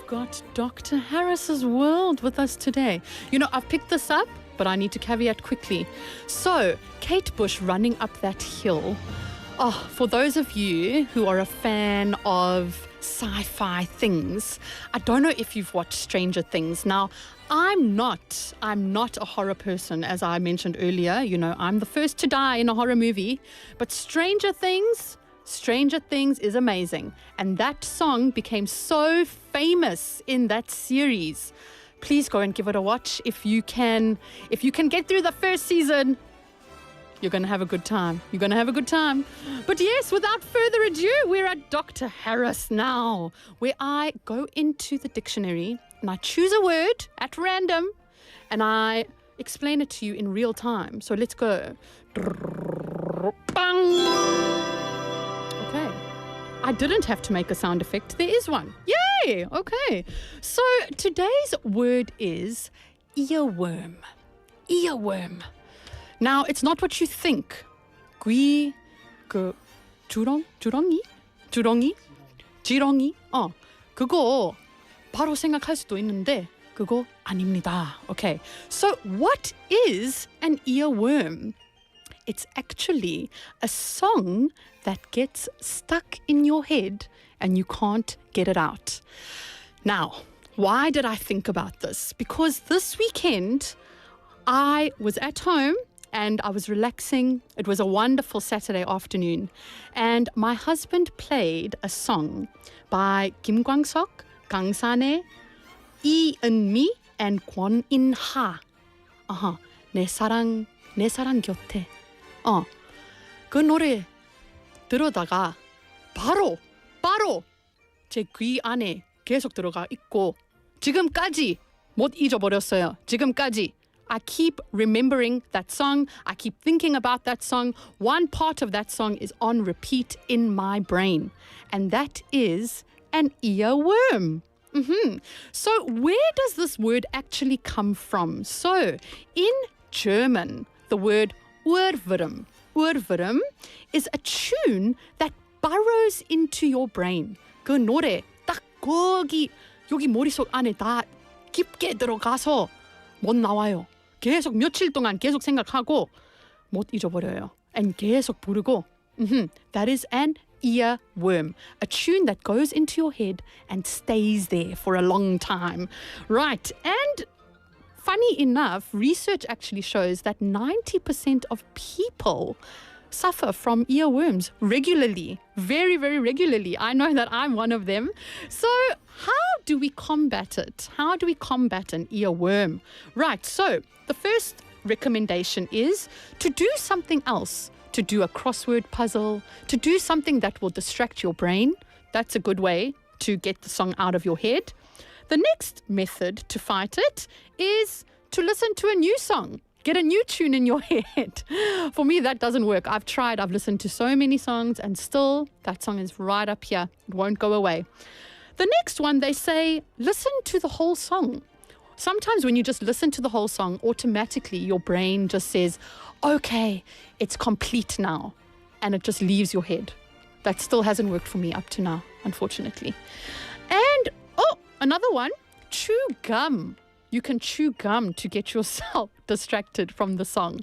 got Dr. Harris's World with us today. You know, I've picked this up, but I need to caveat quickly. So, Kate Bush running up that hill. Oh, for those of you who are a fan of sci-fi things, I don't know if you've watched Stranger Things. Now, I'm not a horror person, as I mentioned earlier. You know, I'm the first to die in a horror movie. But Stranger Things is amazing. And that song became so famous in that series. Please go and give it a watch. If you can get through the first season, you're going to have a good time. You're going to have a good time. But yes, without further ado, we're at Dr. Harris now, where I go into the dictionary and I choose a word at random and I explain it to you in real time. So let's go. Bang! Okay. I didn't have to make a sound effect. There is one. Yay! Okay. So today's word is earworm. Earworm. Now, it's not what you think. 주렁이? 지렁이? 그거 바로 생각할 수도 있는데 그거 아닙니다. Okay. So, what is an earworm? It's actually a song that gets stuck in your head and you can't get it out. Now, why did I think about this? Because this weekend, I was at home and I was relaxing. It was a wonderful Saturday afternoon. And my husband played a song by Kim Kwang-sok, Kang San-hae, Lee Eun-mi, and Kwon In-ha. 내 사랑 곁에. 그 노래 들어다가 바로 제 귀 안에 계속 들어가 있고 지금까지 못 잊어버렸어요. 지금까지. I keep remembering that song. I keep thinking about that song. One part of that song is on repeat in my brain. And that is an earworm. So where does this word actually come from? So in German, the word Urwurm is a tune that burrows into your brain. 그 노래 딱 여기 머릿속 안에 다 깊게 들어가서 못 나와요. 계속 며칠 동안 계속 생각하고 못 잊어버려요. And 계속 부르고. That is an earworm, a tune that goes into your head and stays there for a long time. Right, and funny enough, research actually shows that 90% of people suffer from earworms regularly, very, very regularly. I know that I'm one of them. So how do we combat it? How do we combat an earworm? Right, so the first recommendation is to do something else, to do a crossword puzzle, to do something that will distract your brain. That's a good way to get the song out of your head. The next method to fight it is to listen to a new song. Get a new tune in your head. For me, that doesn't work. I've tried. I've listened to so many songs and still that song is right up here. It won't go away. The next one, they say, listen to the whole song. Sometimes when you just listen to the whole song, automatically your brain just says, okay, it's complete now. And it just leaves your head. That still hasn't worked for me up to now, unfortunately. And, another one, chew gum. You can chew gum to get yourself distracted from the song.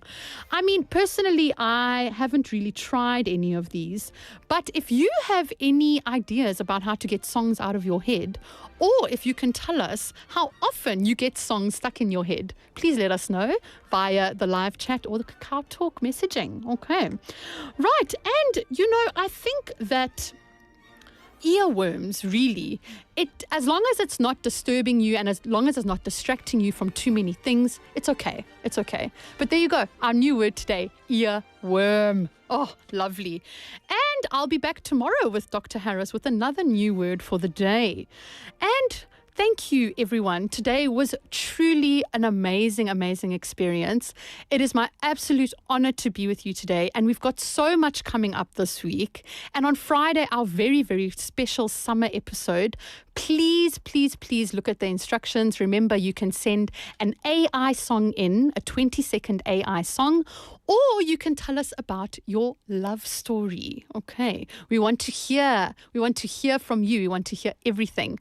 I mean, personally, I haven't really tried any of these. But if you have any ideas about how to get songs out of your head, or if you can tell us how often you get songs stuck in your head, please let us know via the live chat or the Kakao Talk messaging. Okay. Right. And, I think that earworms, really, as long as it's not disturbing you and as long as it's not distracting you from too many things, it's okay. It's okay. But there you go. Our new word today, earworm. Oh, lovely. And I'll be back tomorrow with Dr. Harris with another new word for the day. And thank you, everyone. Today was truly an amazing, amazing experience. It is my absolute honor to be with you today. And we've got so much coming up this week. And on Friday, our very, very special summer episode. Please, please, please look at the instructions. Remember, you can send an AI song in, a 20-second AI song, or you can tell us about your love story. Okay. We want to hear from you. We want to hear everything.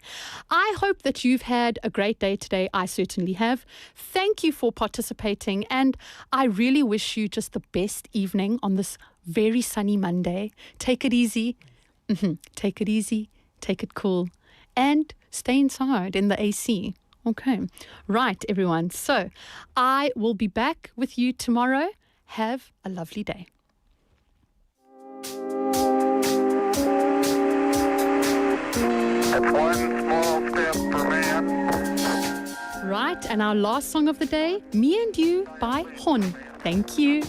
I hope that that you've had a great day today. I certainly have. Thank you for participating, and I really wish you just the best evening on this very sunny Monday. Take it easy. Take it easy. Take it cool. And stay inside in the AC. Okay. Right, everyone. So I will be back with you tomorrow. Have a lovely day. That's one small step for man. Right, and our last song of the day, Me and You by Hon. Thank you.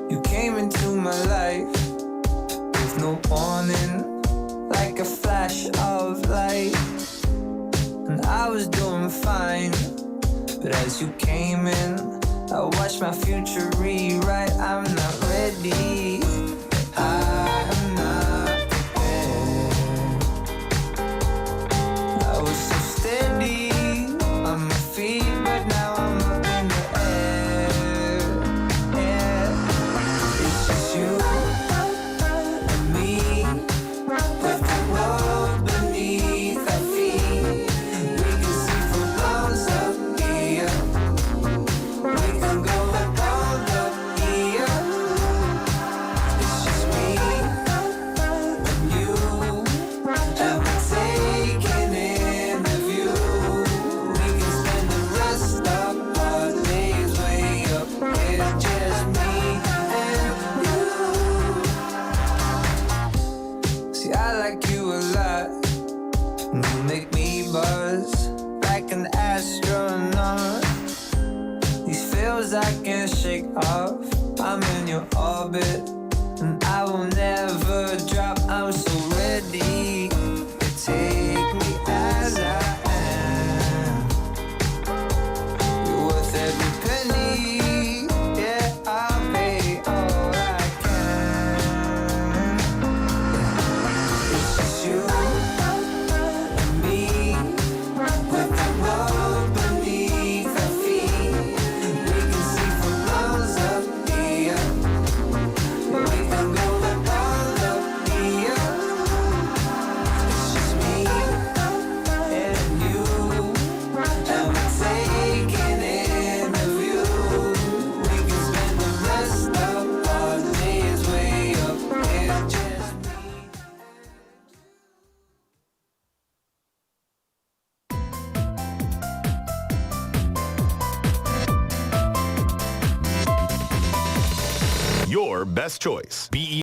You came into my life with no warning, like a flash of light. And I was doing fine, but as you came in, I watched my future rewrite. I'm not ready. I'm not prepared. I was so steady on my feet, but now I'm up in the air. It's just you and me, with the world beneath our feet. We can see from miles up here. We can go around up here. It's just me and you, and we're taking in the view. We can spend the rest of our days way up here. Just me and you. See, I like you a lot. You make me buzz like an astronaut. These feels I can't shake off. I'm in your orbit, and I will never drop. I'm so ready to take me as I am. You're worth every penny. Yeah, I'll pay all I can. It's just you and me, with the world beneath our feet. We can see from miles up here. We can go around up here. It's just me and you, and we're taking in the view. We can spend the rest of our days way up here. Just me. Your best choice.